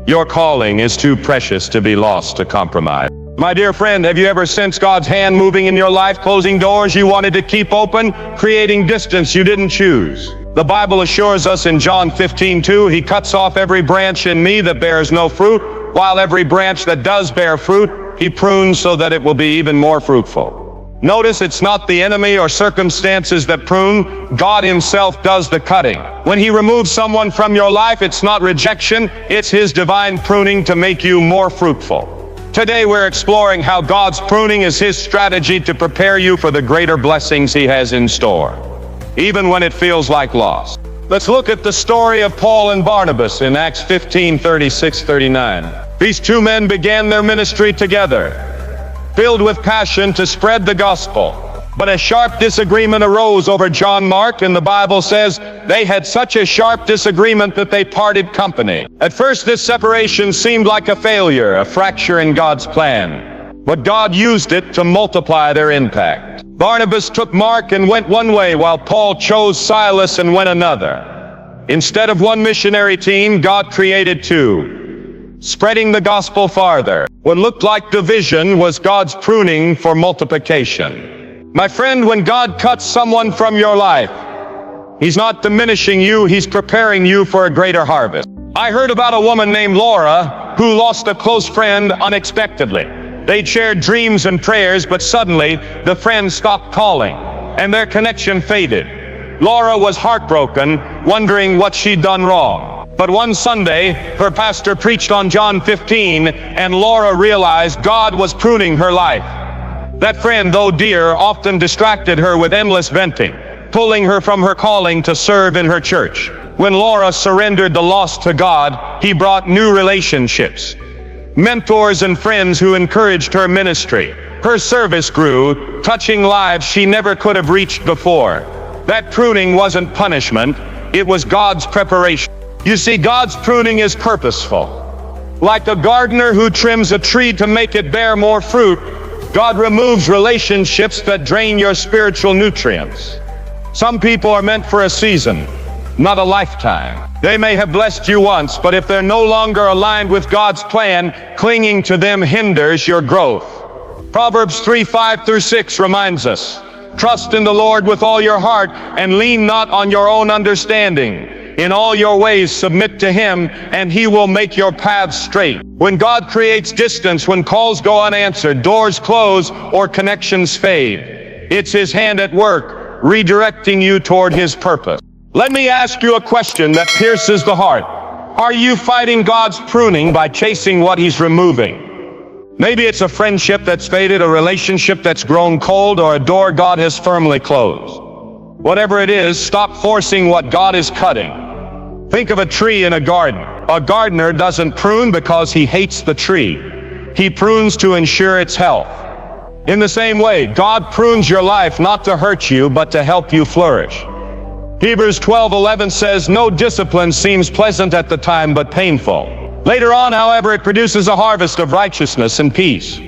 Your calling is too precious to be lost to compromise. My dear friend, have you ever sensed God's hand moving in your life, closing doors you wanted to keep open, creating distance you didn't choose? The Bible assures us in John 15:2, He cuts off every branch in me that bears no fruit, while every branch that does bear fruit, He prunes so that it will be even more fruitful. Notice it's not the enemy or circumstances that prune. God Himself does the cutting. When He removes someone from your life, it's not rejection, it's His divine pruning to make you more fruitful. Today we're exploring how God's pruning is His strategy to prepare you for the greater blessings He has in store, even when it feels like loss. Let's look at the story of Paul and Barnabas in Acts 15:36-39. These two men began their ministry together, filled with passion to spread the gospel. But a sharp disagreement arose over John Mark, and the Bible says they had such a sharp disagreement that they parted company. At first this separation seemed like a failure, a fracture in God's plan. But God used it to multiply their impact. Barnabas took Mark and went one way, while Paul chose Silas and went another. Instead of one missionary team, God created two, spreading the gospel farther. What looked like division was God's pruning for multiplication. My friend, when God cuts someone from your life, He's not diminishing you, He's preparing you for a greater harvest. I heard about a woman named Laura who lost a close friend unexpectedly. They'd shared dreams and prayers, but suddenly the friend stopped calling, and their connection faded. Laura was heartbroken, wondering what she'd done wrong. But one Sunday, her pastor preached on John 15, and Laura realized God was pruning her life. That friend, though dear, often distracted her with endless venting, pulling her from her calling to serve in her church. When Laura surrendered the lost to God, He brought new relationships, mentors and friends who encouraged her ministry. Her service grew, touching lives she never could have reached before. That pruning wasn't punishment, it was God's preparation. You see, God's pruning is purposeful. Like a gardener who trims a tree to make it bear more fruit, God removes relationships that drain your spiritual nutrients. Some people are meant for a season, not a lifetime. They may have blessed you once, but if they're no longer aligned with God's plan, clinging to them hinders your growth. Proverbs 3:5-6 reminds us, trust in the Lord with all your heart, and lean not on your own understanding. In all your ways submit to Him, and He will make your paths straight. When God creates distance, when calls go unanswered, doors close, or connections fade, it's His hand at work, redirecting you toward His purpose. Let me ask you a question that pierces the heart. Are you fighting God's pruning by chasing what He's removing? Maybe it's a friendship that's faded, a relationship that's grown cold, or a door God has firmly closed. Whatever it is, stop forcing what God is cutting. Think of a tree in a garden. A gardener doesn't prune because he hates the tree. He prunes to ensure its health. In the same way, God prunes your life not to hurt you, but to help you flourish. Hebrews 12:11 says, no discipline seems pleasant at the time, but painful. Later on, however, it produces a harvest of righteousness and peace.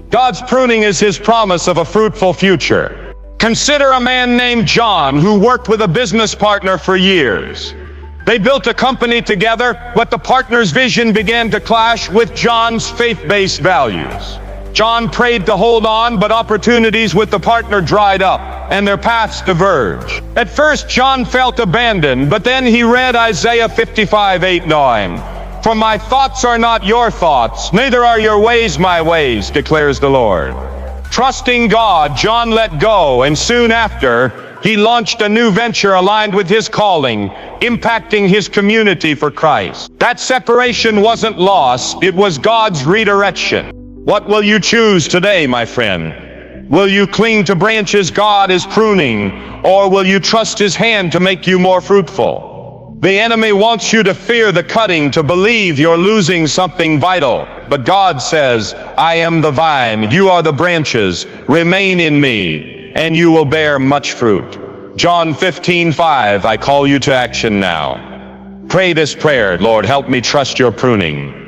God's pruning is His promise of a fruitful future. Consider a man named John who worked with a business partner for years. They built a company together, but the partner's vision began to clash with John's faith-based values. John prayed to hold on, but opportunities with the partner dried up, and their paths diverged. At first, John felt abandoned, but then he read Isaiah 55:8-9. For my thoughts are not your thoughts, neither are your ways my ways, declares the Lord. Trusting God, John let go, and soon after, he launched a new venture aligned with his calling, impacting his community for Christ. That separation wasn't loss, it was God's redirection. What will you choose today, my friend? Will you cling to branches God is pruning, or will you trust His hand to make you more fruitful? The enemy wants you to fear the cutting, to believe you're losing something vital. But God says, I am the vine, you are the branches. Remain in me, and you will bear much fruit. John 15:5, I call you to action now. Pray this prayer: Lord, help me trust your pruning.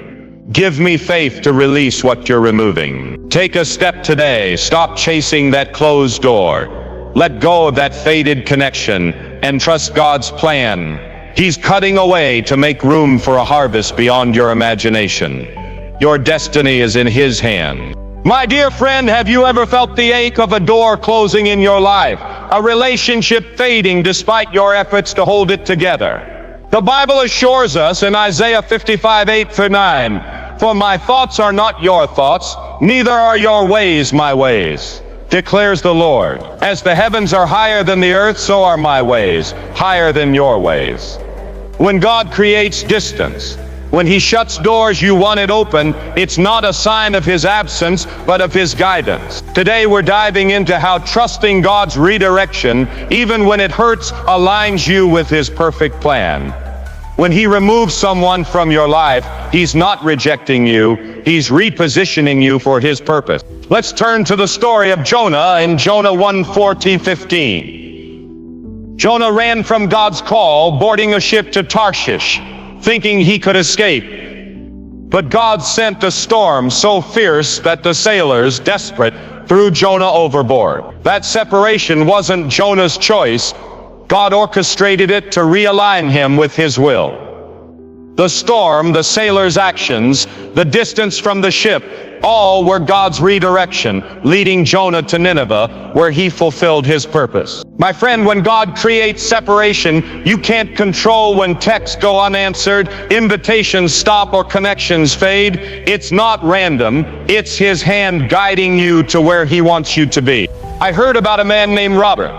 Give me faith to release what you're removing. Take a step today. Stop chasing that closed door. Let go of that faded connection and trust God's plan. He's cutting away to make room for a harvest beyond your imagination. Your destiny is in His hand. My dear friend, have you ever felt the ache of a door closing in your life? A relationship fading despite your efforts to hold it together? The Bible assures us in Isaiah 55:8-9, for my thoughts are not your thoughts, neither are your ways my ways, declares the Lord. As the heavens are higher than the earth, so are my ways higher than your ways. When God creates distance, when He shuts doors you wanted open, it's not a sign of His absence, but of His guidance. Today we're diving into how trusting God's redirection, even when it hurts, aligns you with His perfect plan. When He removes someone from your life, He's not rejecting you, He's repositioning you for His purpose. Let's turn to the story of Jonah in Jonah 1:14-15. Jonah ran from God's call, boarding a ship to Tarshish, thinking he could escape. But God sent a storm so fierce that the sailors, desperate, threw Jonah overboard. That separation wasn't Jonah's choice. God orchestrated it to realign him with His will. The storm, the sailors' actions, the distance from the ship, all were God's redirection, leading Jonah to Nineveh, where he fulfilled His purpose. My friend, when God creates separation, you can't control when texts go unanswered, invitations stop, or connections fade. It's not random. It's His hand guiding you to where He wants you to be. I heard about a man named Robert,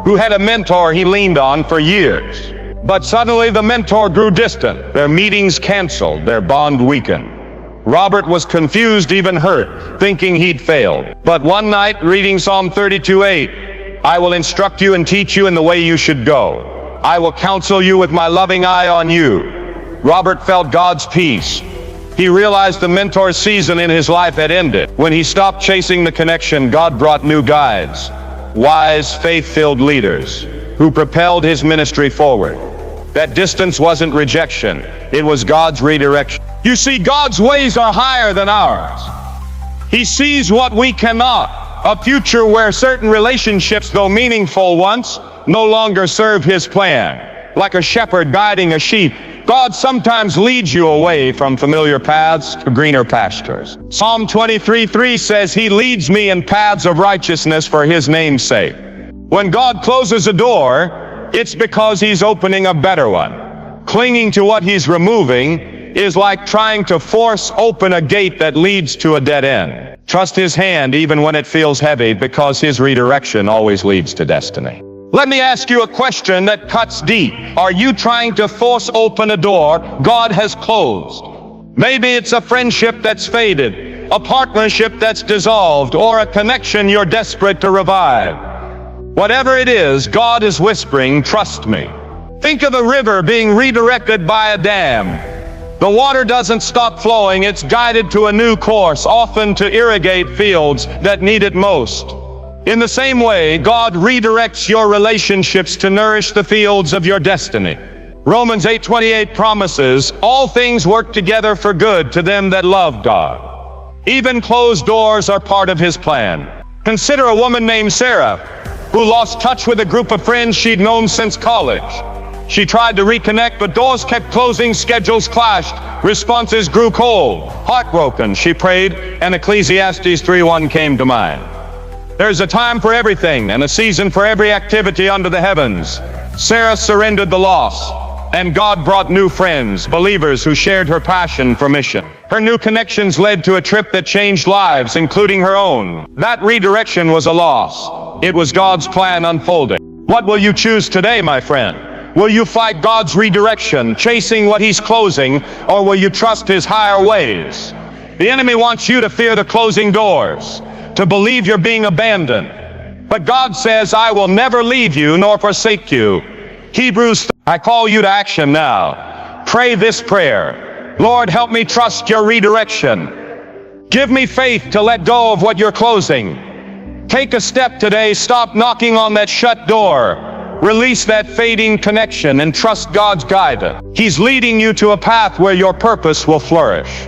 who had a mentor he leaned on for years. But suddenly the mentor grew distant, their meetings canceled, their bond weakened. Robert was confused, even hurt, thinking he'd failed. But one night, reading Psalm 32:8, I will instruct you and teach you in the way you should go. I will counsel you with my loving eye on you. Robert felt God's peace. He realized the mentor's season in his life had ended. When he stopped chasing the connection, God brought new guides, wise, faith-filled leaders who propelled his ministry forward. That distance wasn't rejection, it was God's redirection. You see, God's ways are higher than ours. He sees what we cannot, a future where certain relationships, though meaningful once, no longer serve His plan. Like a shepherd guiding a sheep, God sometimes leads you away from familiar paths to greener pastures. Psalm 23:3 says, He leads me in paths of righteousness for His name's sake. When God closes a door, it's because He's opening a better one. Clinging to what He's removing is like trying to force open a gate that leads to a dead end. Trust His hand even when it feels heavy, because His redirection always leads to destiny. Let me ask you a question that cuts deep. Are you trying to force open a door God has closed? Maybe it's a friendship that's faded, a partnership that's dissolved, or a connection you're desperate to revive. Whatever it is, God is whispering, trust me. Think of a river being redirected by a dam. The water doesn't stop flowing, it's guided to a new course, often to irrigate fields that need it most. In the same way, God redirects your relationships to nourish the fields of your destiny. Romans 8:28 promises, all things work together for good to them that love God. Even closed doors are part of His plan. Consider a woman named Sarah, who lost touch with a group of friends she'd known since college. She tried to reconnect, but doors kept closing, schedules clashed, responses grew cold. Heartbroken, she prayed, and Ecclesiastes 3:1 came to mind. There's a time for everything, and a season for every activity under the heavens. Sarah surrendered the loss, and God brought new friends, believers who shared her passion for mission. Her new connections led to a trip that changed lives, including her own. That redirection was a loss. It was God's plan unfolding. What will you choose today, my friend? Will you fight God's redirection, chasing what He's closing, or will you trust His higher ways? The enemy wants you to fear the closing doors, to believe you're being abandoned. But God says, I will never leave you nor forsake you. Hebrews, I call you to action now. Pray this prayer. Lord, help me trust your redirection. Give me faith to let go of what you're closing. Take a step today. Stop knocking on that shut door. Release that fading connection and trust God's guidance. He's leading you to a path where your purpose will flourish.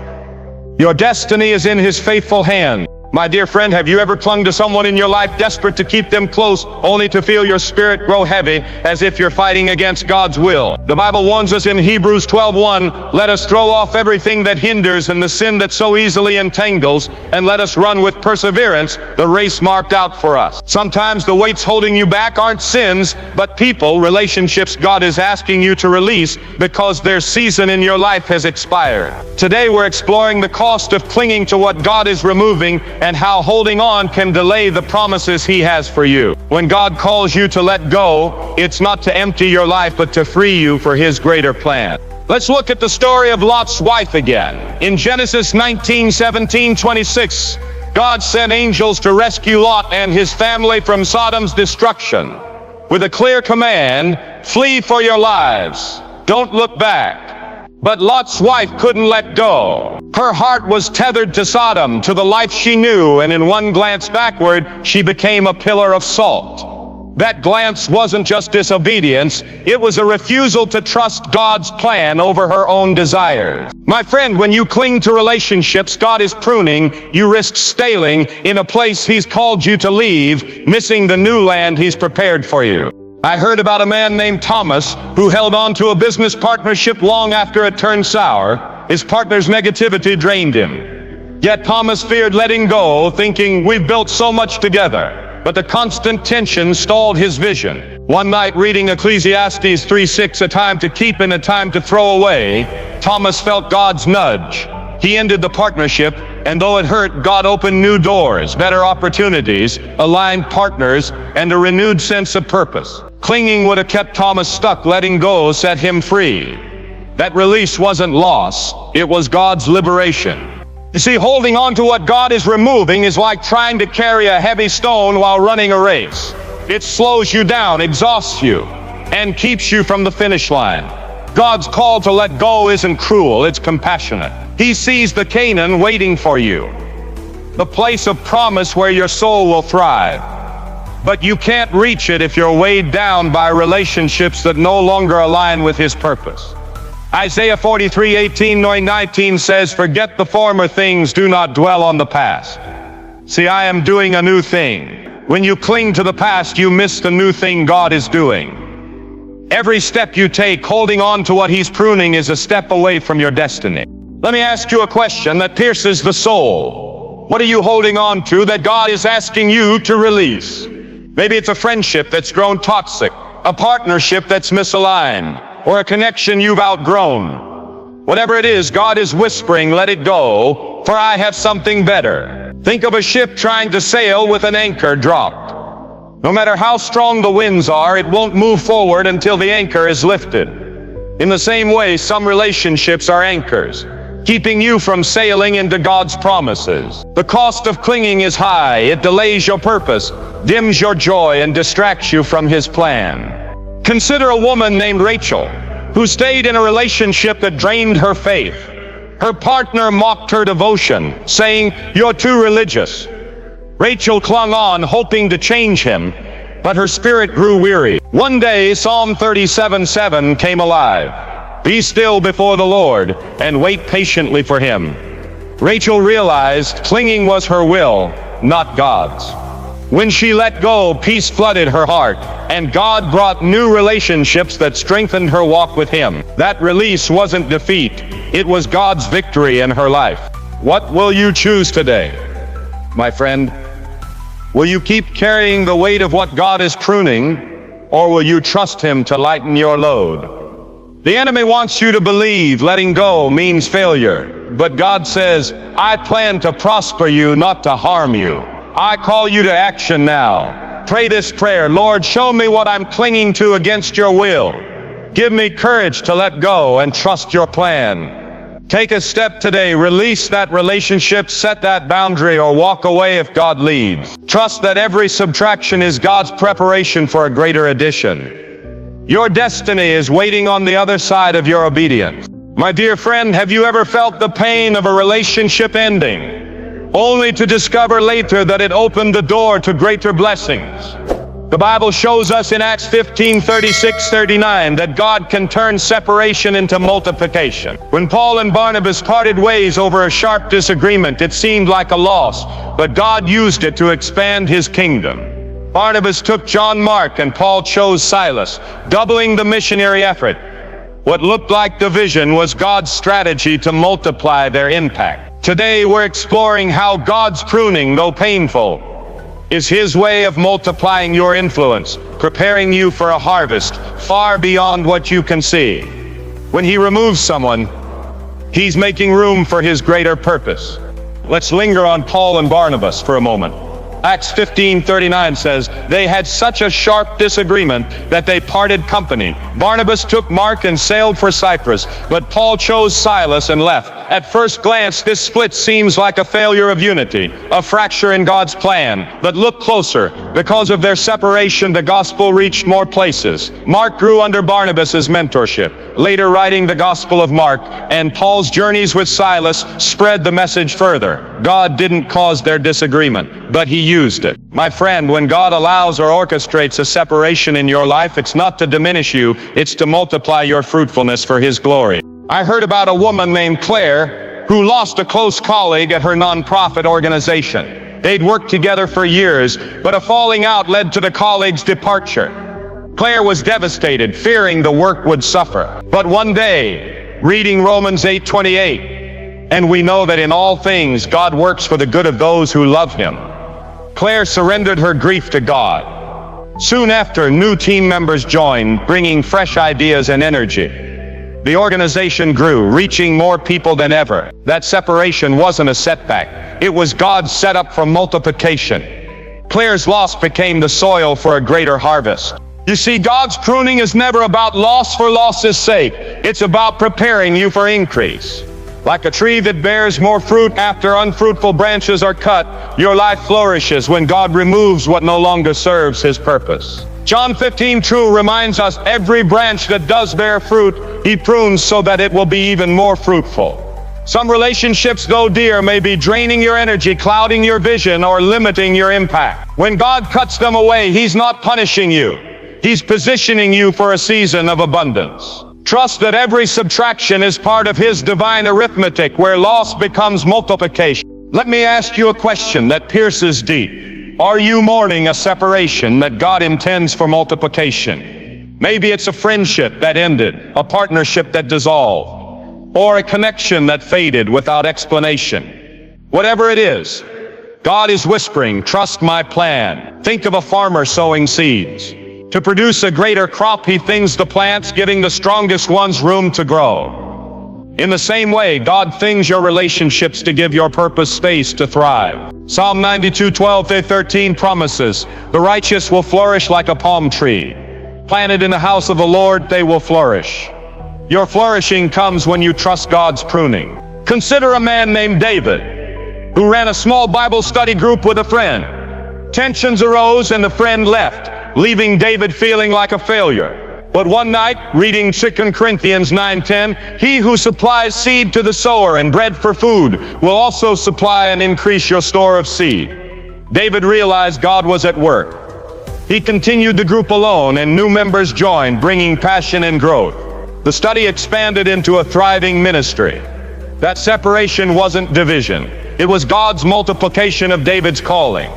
Your destiny is in His faithful hand. My dear friend, have you ever clung to someone in your life, desperate to keep them close, only to feel your spirit grow heavy, as if you're fighting against God's will? The Bible warns us in Hebrews 12:1, let us throw off everything that hinders and the sin that so easily entangles, and let us run with perseverance the race marked out for us. Sometimes the weights holding you back aren't sins, but people, relationships God is asking you to release because their season in your life has expired. Today we're exploring the cost of clinging to what God is removing, and how holding on can delay the promises He has for you. When God calls you to let go, it's not to empty your life, but to free you for His greater plan. Let's look at the story of Lot's wife again. In Genesis 19:17-26, God sent angels to rescue Lot and his family from Sodom's destruction, with a clear command, flee for your lives, don't look back. But Lot's wife couldn't let go. Her heart was tethered to Sodom, to the life she knew, and in one glance backward, she became a pillar of salt. That glance wasn't just disobedience, it was a refusal to trust God's plan over her own desires. My friend, when you cling to relationships God is pruning, you risk staying in a place He's called you to leave, missing the new land He's prepared for you. I heard about a man named Thomas who held on to a business partnership long after it turned sour. His partner's negativity drained him. Yet Thomas feared letting go, thinking, we've built so much together. But the constant tension stalled his vision. One night, reading Ecclesiastes 3:6, a time to keep and a time to throw away, Thomas felt God's nudge. He ended the partnership, and though it hurt, God opened new doors, better opportunities, aligned partners, and a renewed sense of purpose. Clinging would have kept Thomas stuck. Letting go set him free. That release wasn't loss, it was God's liberation. You see, holding on to what God is removing is like trying to carry a heavy stone while running a race. It slows you down, exhausts you, and keeps you from the finish line. God's call to let go isn't cruel, it's compassionate. He sees the Canaan waiting for you, the place of promise where your soul will thrive. But you can't reach it if you're weighed down by relationships that no longer align with His purpose. Isaiah 43:18-19 says, forget the former things, do not dwell on the past. See, I am doing a new thing. When you cling to the past, you miss the new thing God is doing. Every step you take holding on to what He's pruning is a step away from your destiny. Let me ask you a question that pierces the soul. What are you holding on to that God is asking you to release? Maybe it's a friendship that's grown toxic, a partnership that's misaligned, or a connection you've outgrown. Whatever it is, God is whispering, let it go, for I have something better. Think of a ship trying to sail with an anchor dropped. No matter how strong the winds are, it won't move forward until the anchor is lifted. In the same way, some relationships are anchors, keeping you from sailing into God's promises. The cost of clinging is high. It delays your purpose, dims your joy, and distracts you from His plan. Consider a woman named Rachel, who stayed in a relationship that drained her faith. Her partner mocked her devotion, saying, you're too religious. Rachel clung on, hoping to change him, but her spirit grew weary. One day, Psalm 37:7 came alive. Be still before the Lord, and wait patiently for Him. Rachel realized clinging was her will, not God's. When she let go, peace flooded her heart, and God brought new relationships that strengthened her walk with Him. That release wasn't defeat, it was God's victory in her life. What will you choose today, my friend? Will you keep carrying the weight of what God is pruning, or will you trust Him to lighten your load? The enemy wants you to believe letting go means failure, but God says, I plan to prosper you, not to harm you. I call you to action now. Pray this prayer: Lord, show me what I'm clinging to against your will. Give me courage to let go and trust your plan. Take a step today. Release that relationship, set that boundary, or walk away if God leads. Trust that every subtraction is God's preparation for a greater addition. Your destiny is waiting on the other side of your obedience. My dear friend, have you ever felt the pain of a relationship ending, only to discover later that it opened the door to greater blessings? The Bible shows us in Acts 15:36-39 that God can turn separation into multiplication. When Paul and Barnabas parted ways over a sharp disagreement, it seemed like a loss, but God used it to expand His kingdom. Barnabas took John Mark and Paul chose Silas, doubling the missionary effort. What looked like division was God's strategy to multiply their impact. Today we're exploring how God's pruning, though painful, is His way of multiplying your influence, preparing you for a harvest far beyond what you can see. When He removes someone, He's making room for His greater purpose. Let's linger on Paul and Barnabas for a moment. Acts 15:39 says, they had such a sharp disagreement that they parted company. Barnabas took Mark and sailed for Cyprus, but Paul chose Silas and left. At first glance, this split seems like a failure of unity, a fracture in God's plan. But look closer. Because of their separation, the gospel reached more places. Mark grew under Barnabas's mentorship, later writing the Gospel of Mark, and Paul's journeys with Silas spread the message further. God didn't cause their disagreement, but He used it. My friend, when God allows or orchestrates a separation in your life, it's not to diminish you, it's to multiply your fruitfulness for His glory. I heard about a woman named Claire who lost a close colleague at her nonprofit organization. They'd worked together for years, but a falling out led to the colleague's departure. Claire was devastated, fearing the work would suffer. But one day, reading Romans 8:28, and we know that in all things God works for the good of those who love Him, Claire surrendered her grief to God. Soon after, new team members joined, bringing fresh ideas and energy. The organization grew, reaching more people than ever. That separation wasn't a setback. It was God's setup for multiplication. Claire's loss became the soil for a greater harvest. You see, God's pruning is never about loss for loss's sake. It's about preparing you for increase. Like a tree that bears more fruit after unfruitful branches are cut, your life flourishes when God removes what no longer serves His purpose. John 15:2 reminds us, every branch that does bear fruit, He prunes so that it will be even more fruitful. Some relationships, though dear, may be draining your energy, clouding your vision, or limiting your impact. When God cuts them away, He's not punishing you. He's positioning you for a season of abundance. Trust that every subtraction is part of His divine arithmetic, where loss becomes multiplication. Let me ask you a question that pierces deep. Are you mourning a separation that God intends for multiplication? Maybe it's a friendship that ended, a partnership that dissolved, or a connection that faded without explanation. Whatever it is, God is whispering, trust my plan. Think of a farmer sowing seeds. To produce a greater crop, he things the plants, giving the strongest ones room to grow. In the same way, God things your relationships to give your purpose space to thrive. Psalm 92:12-13 promises, the righteous will flourish like a palm tree. Planted in the house of the Lord, they will flourish. Your flourishing comes when you trust God's pruning. Consider a man named David, who ran a small Bible study group with a friend. Tensions arose and the friend left, leaving David feeling like a failure. But one night, reading 2 Corinthians 9:10, he who supplies seed to the sower and bread for food will also supply and increase your store of seed. David realized God was at work. He continued the group alone, and new members joined, bringing passion and growth. The study expanded into a thriving ministry. That separation wasn't division. It was God's multiplication of David's calling.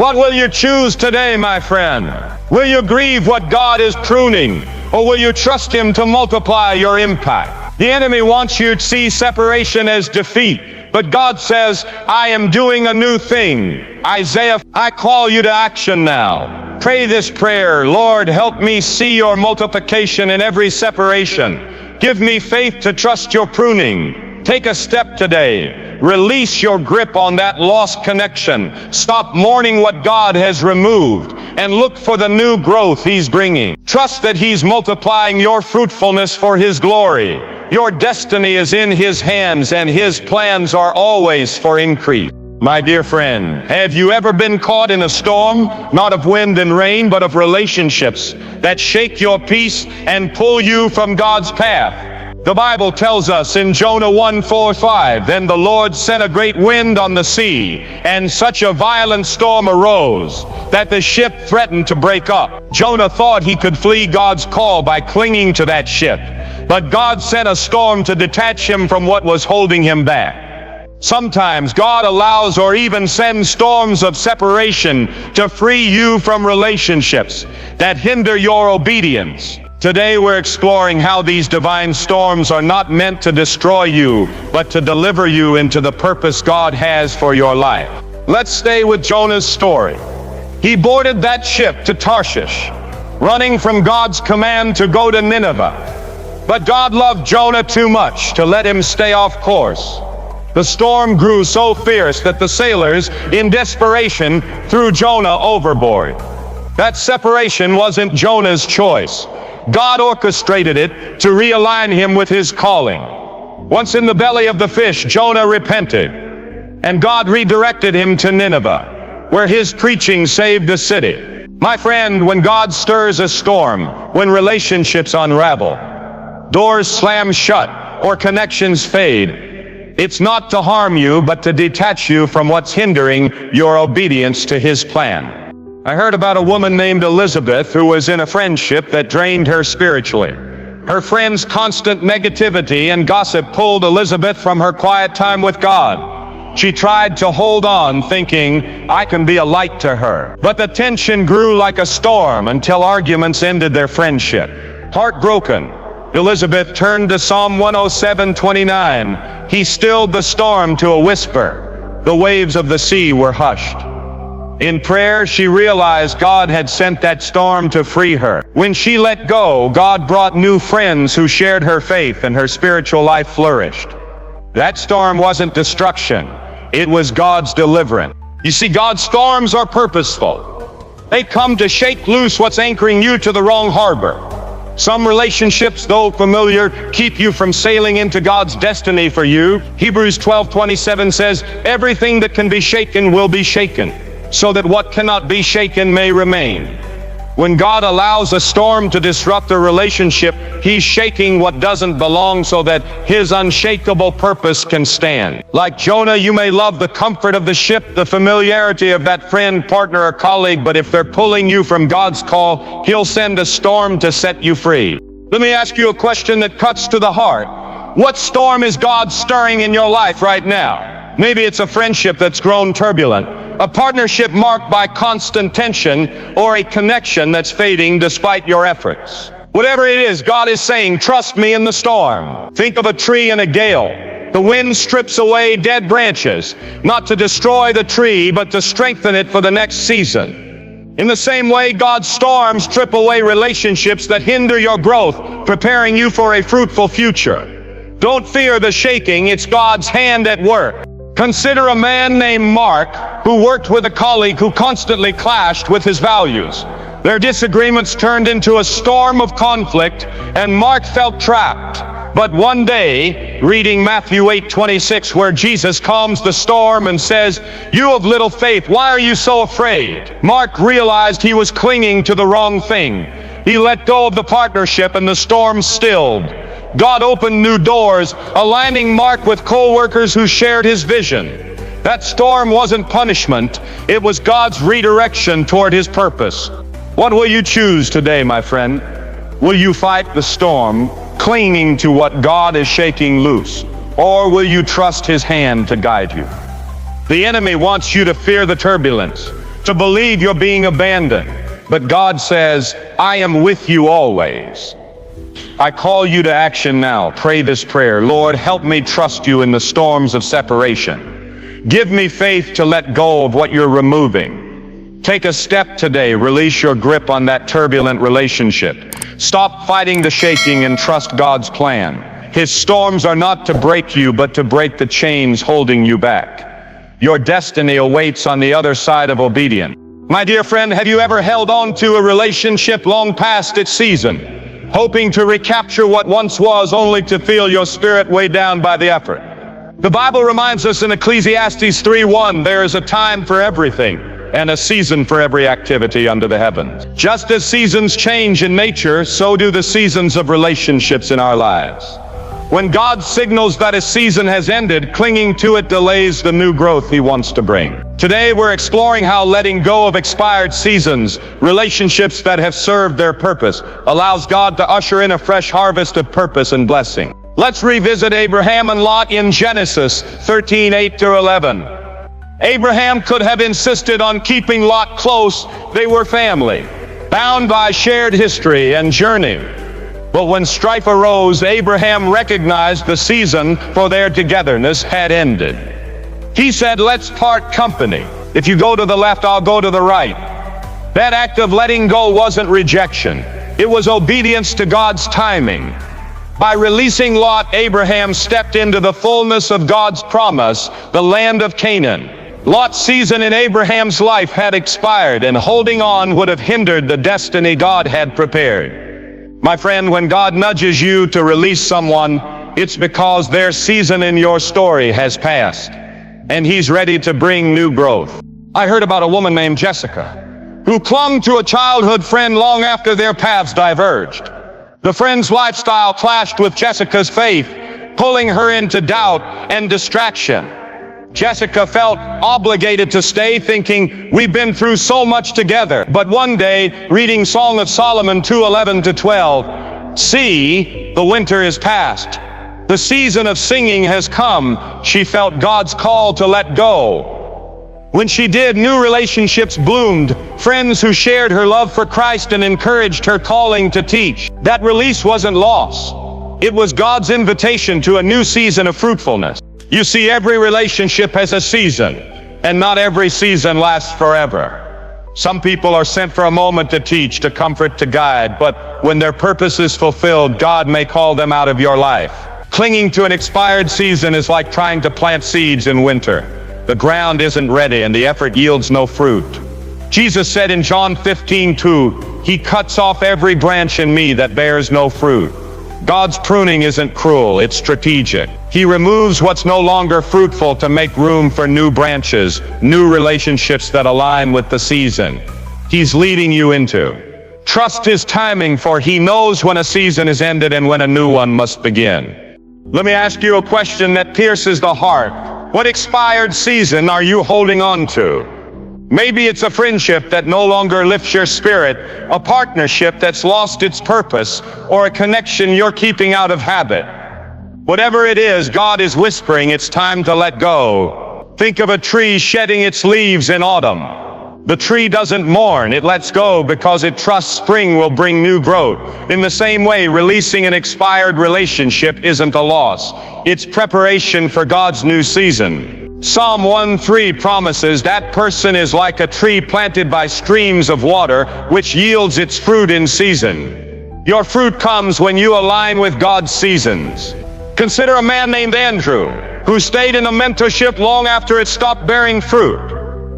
What will you choose today, my friend? Will you grieve what God is pruning, or will you trust Him to multiply your impact? The enemy wants you to see separation as defeat, but God says, I am doing a new thing. Isaiah, I call you to action now. Pray this prayer: Lord, help me see your multiplication in every separation. Give me faith to trust your pruning. Take a step today. Release your grip on that lost connection. Stop mourning what God has removed and look for the new growth He's bringing. Trust that He's multiplying your fruitfulness for His glory. Your destiny is in His hands, and His plans are always for increase. My dear friend, have you ever been caught in a storm, not of wind and rain, but of relationships that shake your peace and pull you from God's path? The Bible tells us in Jonah 1:4-5, then the Lord sent a great wind on the sea, and such a violent storm arose that the ship threatened to break up. Jonah thought he could flee God's call by clinging to that ship, but God sent a storm to detach him from what was holding him back. Sometimes God allows or even sends storms of separation to free you from relationships that hinder your obedience. Today we're exploring how these divine storms are not meant to destroy you, but to deliver you into the purpose God has for your life. Let's stay with Jonah's story. He boarded that ship to Tarshish, running from God's command to go to Nineveh. But God loved Jonah too much to let him stay off course. The storm grew so fierce that the sailors, in desperation, threw Jonah overboard. That separation wasn't Jonah's choice. God orchestrated it to realign him with His calling. Once in the belly of the fish, Jonah repented, and God redirected him to Nineveh, where his preaching saved the city. My friend, when God stirs a storm, when relationships unravel, doors slam shut, or connections fade, it's not to harm you, but to detach you from what's hindering your obedience to His plan. I heard about a woman named Elizabeth who was in a friendship that drained her spiritually. Her friends' constant negativity and gossip pulled Elizabeth from her quiet time with God. She tried to hold on, thinking, I can be a light to her. But the tension grew like a storm until arguments ended their friendship. Heartbroken, Elizabeth turned to Psalm 107:29. He stilled the storm to a whisper. The waves of the sea were hushed. In prayer, she realized God had sent that storm to free her. When she let go, God brought new friends who shared her faith, and her spiritual life flourished. That storm wasn't destruction. It was God's deliverance. You see, God's storms are purposeful. They come to shake loose what's anchoring you to the wrong harbor. Some relationships, though familiar, keep you from sailing into God's destiny for you. Hebrews 12:27 says, everything that can be shaken will be shaken, so that what cannot be shaken may remain. When God allows a storm to disrupt a relationship, He's shaking what doesn't belong so that His unshakable purpose can stand. Like Jonah, you may love the comfort of the ship, the familiarity of that friend, partner, or colleague, but if they're pulling you from God's call, He'll send a storm to set you free. Let me ask you a question that cuts to the heart. What storm is God stirring in your life right now? Maybe it's a friendship that's grown turbulent, a partnership marked by constant tension, or a connection that's fading despite your efforts. Whatever it is, God is saying, trust me in the storm. Think of a tree in a gale. The wind strips away dead branches, not to destroy the tree, but to strengthen it for the next season. In the same way, God's storms strip away relationships that hinder your growth, preparing you for a fruitful future. Don't fear the shaking, it's God's hand at work. Consider a man named Mark who worked with a colleague who constantly clashed with his values. Their disagreements turned into a storm of conflict, and Mark felt trapped. But one day, reading Matthew 8:26, where Jesus calms the storm and says, "You of little faith, why are you so afraid?" Mark realized he was clinging to the wrong thing. He let go of the partnership, and the storm stilled. God opened new doors, aligning Mark with co-workers who shared his vision. That storm wasn't punishment, it was God's redirection toward His purpose. What will you choose today, my friend? Will you fight the storm, clinging to what God is shaking loose? Or will you trust His hand to guide you? The enemy wants you to fear the turbulence, to believe you're being abandoned. But God says, I am with you always. I call you to action now. Pray this prayer. Lord, help me trust you in the storms of separation. Give me faith to let go of what you're removing. Take a step today. Release your grip on that turbulent relationship. Stop fighting the shaking and trust God's plan. His storms are not to break you, but to break the chains holding you back. Your destiny awaits on the other side of obedience. My dear friend, have you ever held on to a relationship long past its season, hoping to recapture what once was, only to feel your spirit weighed down by the effort? The Bible reminds us in Ecclesiastes 3:1, there is a time for everything, and a season for every activity under the heavens. Just as seasons change in nature, so do the seasons of relationships in our lives. When God signals that a season has ended, clinging to it delays the new growth He wants to bring. Today we're exploring how letting go of expired seasons, relationships that have served their purpose, allows God to usher in a fresh harvest of purpose and blessing. Let's revisit Abraham and Lot in Genesis 13:8-11. Abraham could have insisted on keeping Lot close. They were family, bound by shared history and journey. But when strife arose, Abraham recognized the season for their togetherness had ended. He said, let's part company. If you go to the left, I'll go to the right. That act of letting go wasn't rejection. It was obedience to God's timing. By releasing Lot, Abraham stepped into the fullness of God's promise, the land of Canaan. Lot's season in Abraham's life had expired, and holding on would have hindered the destiny God had prepared. My friend, when God nudges you to release someone, it's because their season in your story has passed, and He's ready to bring new growth. I heard about a woman named Jessica, who clung to a childhood friend long after their paths diverged. The friend's lifestyle clashed with Jessica's faith, pulling her into doubt and distraction. Jessica felt obligated to stay, thinking, we've been through so much together. But one day, reading Song of Solomon 2:11-12, see, the winter is past. The season of singing has come. She felt God's call to let go. When she did, new relationships bloomed, friends who shared her love for Christ and encouraged her calling to teach. That release wasn't loss. It was God's invitation to a new season of fruitfulness. You see, every relationship has a season, and not every season lasts forever. Some people are sent for a moment to teach, to comfort, to guide, but when their purpose is fulfilled, God may call them out of your life. Clinging to an expired season is like trying to plant seeds in winter. The ground isn't ready, and the effort yields no fruit. Jesus said in John 15:2, He cuts off every branch in me that bears no fruit. God's pruning isn't cruel, it's strategic. He removes what's no longer fruitful to make room for new branches, new relationships that align with the season He's leading you into. Trust His timing, for He knows when a season is ended and when a new one must begin. Let me ask you a question that pierces the heart. What expired season are you holding on to? Maybe it's a friendship that no longer lifts your spirit, a partnership that's lost its purpose, or a connection you're keeping out of habit. Whatever it is, God is whispering it's time to let go. Think of a tree shedding its leaves in autumn. The tree doesn't mourn, it lets go because it trusts spring will bring new growth. In the same way, releasing an expired relationship isn't a loss. It's preparation for God's new season. Psalm 1:3 promises that person is like a tree planted by streams of water, which yields its fruit in season. Your fruit comes when you align with God's seasons. Consider a man named Andrew, who stayed in a mentorship long after it stopped bearing fruit.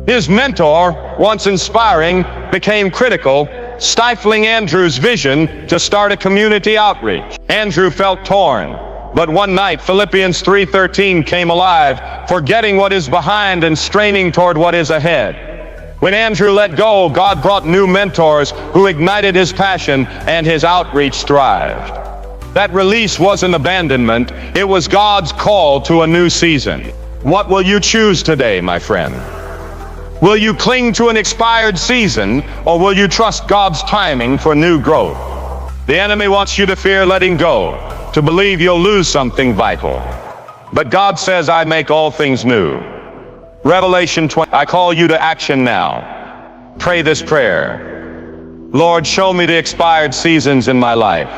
His mentor, once inspiring, became critical, stifling Andrew's vision to start a community outreach. Andrew felt torn. But one night, Philippians 3:13 came alive, forgetting what is behind and straining toward what is ahead. When Andrew let go, God brought new mentors who ignited his passion, and his outreach thrived. That release wasn't abandonment, it was God's call to a new season. What will you choose today, my friend? Will you cling to an expired season, or will you trust God's timing for new growth? The enemy wants you to fear letting go, to believe you'll lose something vital. But God says, I make all things new. Revelation 20, I call you to action now. Pray this prayer. Lord, show me the expired seasons in my life.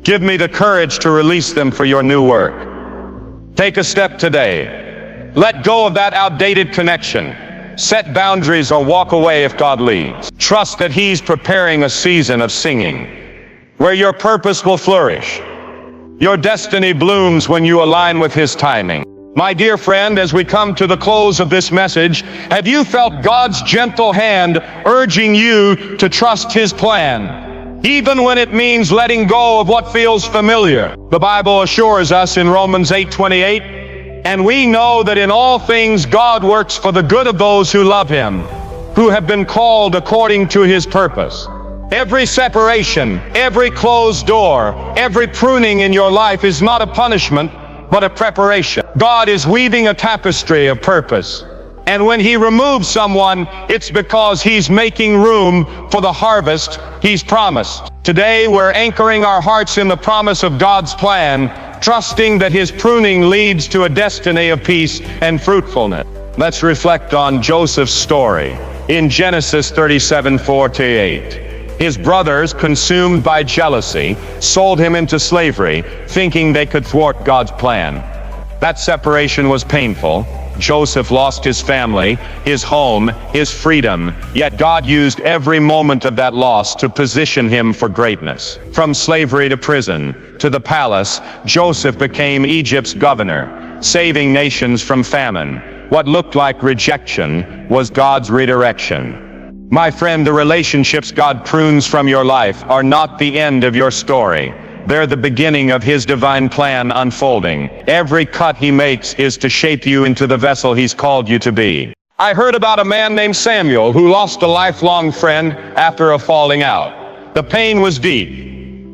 Give me the courage to release them for your new work. Take a step today. Let go of that outdated connection. Set boundaries or walk away if God leads. Trust that He's preparing a season of singing, where your purpose will flourish. Your destiny blooms when you align with His timing. My dear friend, as we come to the close of this message, have you felt God's gentle hand urging you to trust His plan, even when it means letting go of what feels familiar? The Bible assures us in Romans 8:28, "And we know that in all things God works for the good of those who love Him, who have been called according to His purpose." Every separation, every closed door, every pruning in your life is not a punishment, but a preparation. God is weaving a tapestry of purpose. And when He removes someone, it's because He's making room for the harvest He's promised. Today, we're anchoring our hearts in the promise of God's plan, trusting that His pruning leads to a destiny of peace and fruitfulness. Let's reflect on Joseph's story in Genesis 37:4-8. His brothers, consumed by jealousy, sold him into slavery, thinking they could thwart God's plan. That separation was painful. Joseph lost his family, his home, his freedom, yet God used every moment of that loss to position him for greatness. From slavery to prison, to the palace, Joseph became Egypt's governor, saving nations from famine. What looked like rejection was God's redirection. My friend, the relationships God prunes from your life are not the end of your story. They're the beginning of His divine plan unfolding. Every cut He makes is to shape you into the vessel He's called you to be. I heard about a man named Samuel who lost a lifelong friend after a falling out. The pain was deep.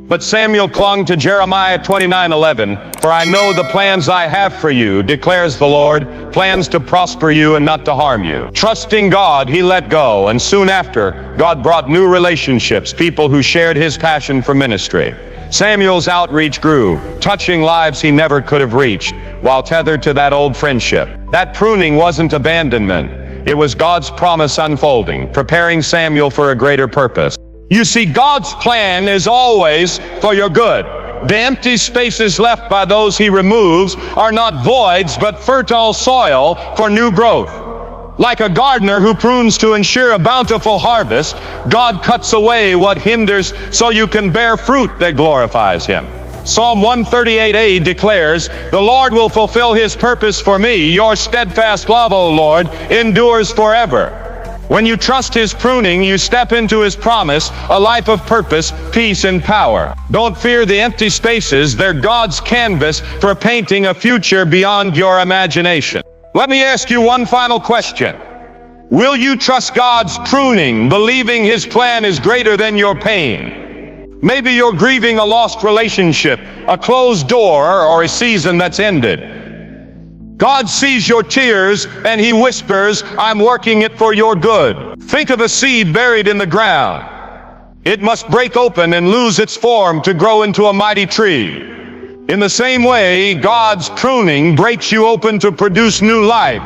But Samuel clung to Jeremiah 29:11, "For I know the plans I have for you, declares the Lord, plans to prosper you and not to harm you." Trusting God, he let go, and soon after, God brought new relationships, people who shared His passion for ministry. Samuel's outreach grew, touching lives he never could have reached, while tethered to that old friendship. That pruning wasn't abandonment. It was God's promise unfolding, preparing Samuel for a greater purpose. You see, God's plan is always for your good. The empty spaces left by those He removes are not voids, but fertile soil for new growth. Like a gardener who prunes to ensure a bountiful harvest, God cuts away what hinders so you can bear fruit that glorifies Him. Psalm 138:8 declares, "The Lord will fulfill His purpose for me. Your steadfast love, O Lord, endures forever." When you trust His pruning, you step into His promise, a life of purpose, peace, and power. Don't fear the empty spaces. They're God's canvas for painting a future beyond your imagination. Let me ask you one final question. Will you trust God's pruning, believing His plan is greater than your pain? Maybe you're grieving a lost relationship, a closed door, or a season that's ended. God sees your tears and He whispers, "I'm working it for your good." Think of a seed buried in the ground. It must break open and lose its form to grow into a mighty tree. In the same way, God's pruning breaks you open to produce new life.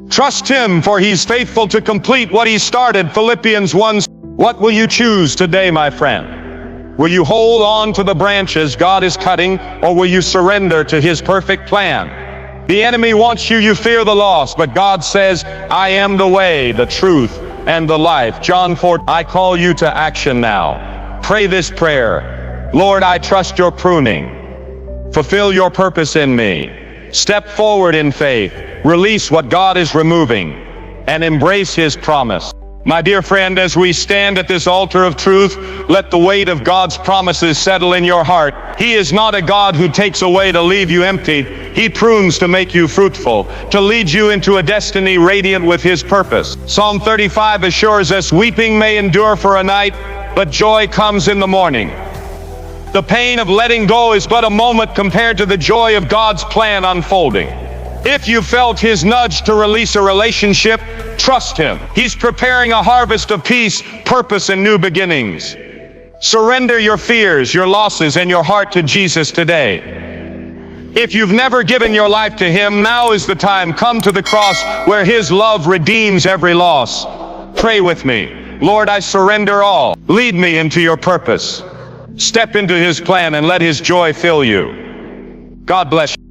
Trust Him, for He's faithful to complete what He started. Philippians 1. What will you choose today, my friend? Will you hold on to the branches God is cutting, or will you surrender to His perfect plan? The enemy wants you fear the loss, but God says, "I am the way, the truth, and the life." John 4. I call you to action now. Pray this prayer. Lord, I trust your pruning. Fulfill your purpose in me. Step forward in faith. Release what God is removing, and embrace His promise. My dear friend, as we stand at this altar of truth, let the weight of God's promises settle in your heart. He is not a God who takes away to leave you empty. He prunes to make you fruitful, to lead you into a destiny radiant with His purpose. Psalm 35 assures us, "Weeping may endure for a night, but joy comes in the morning." The pain of letting go is but a moment compared to the joy of God's plan unfolding. If you felt His nudge to release a relationship, trust Him. He's preparing a harvest of peace, purpose, and new beginnings. Surrender your fears, your losses, and your heart to Jesus today. If you've never given your life to Him, now is the time. Come to the cross where His love redeems every loss. Pray with me. Lord, I surrender all. Lead me into your purpose. Step into his plan and let his joy fill you. God bless you.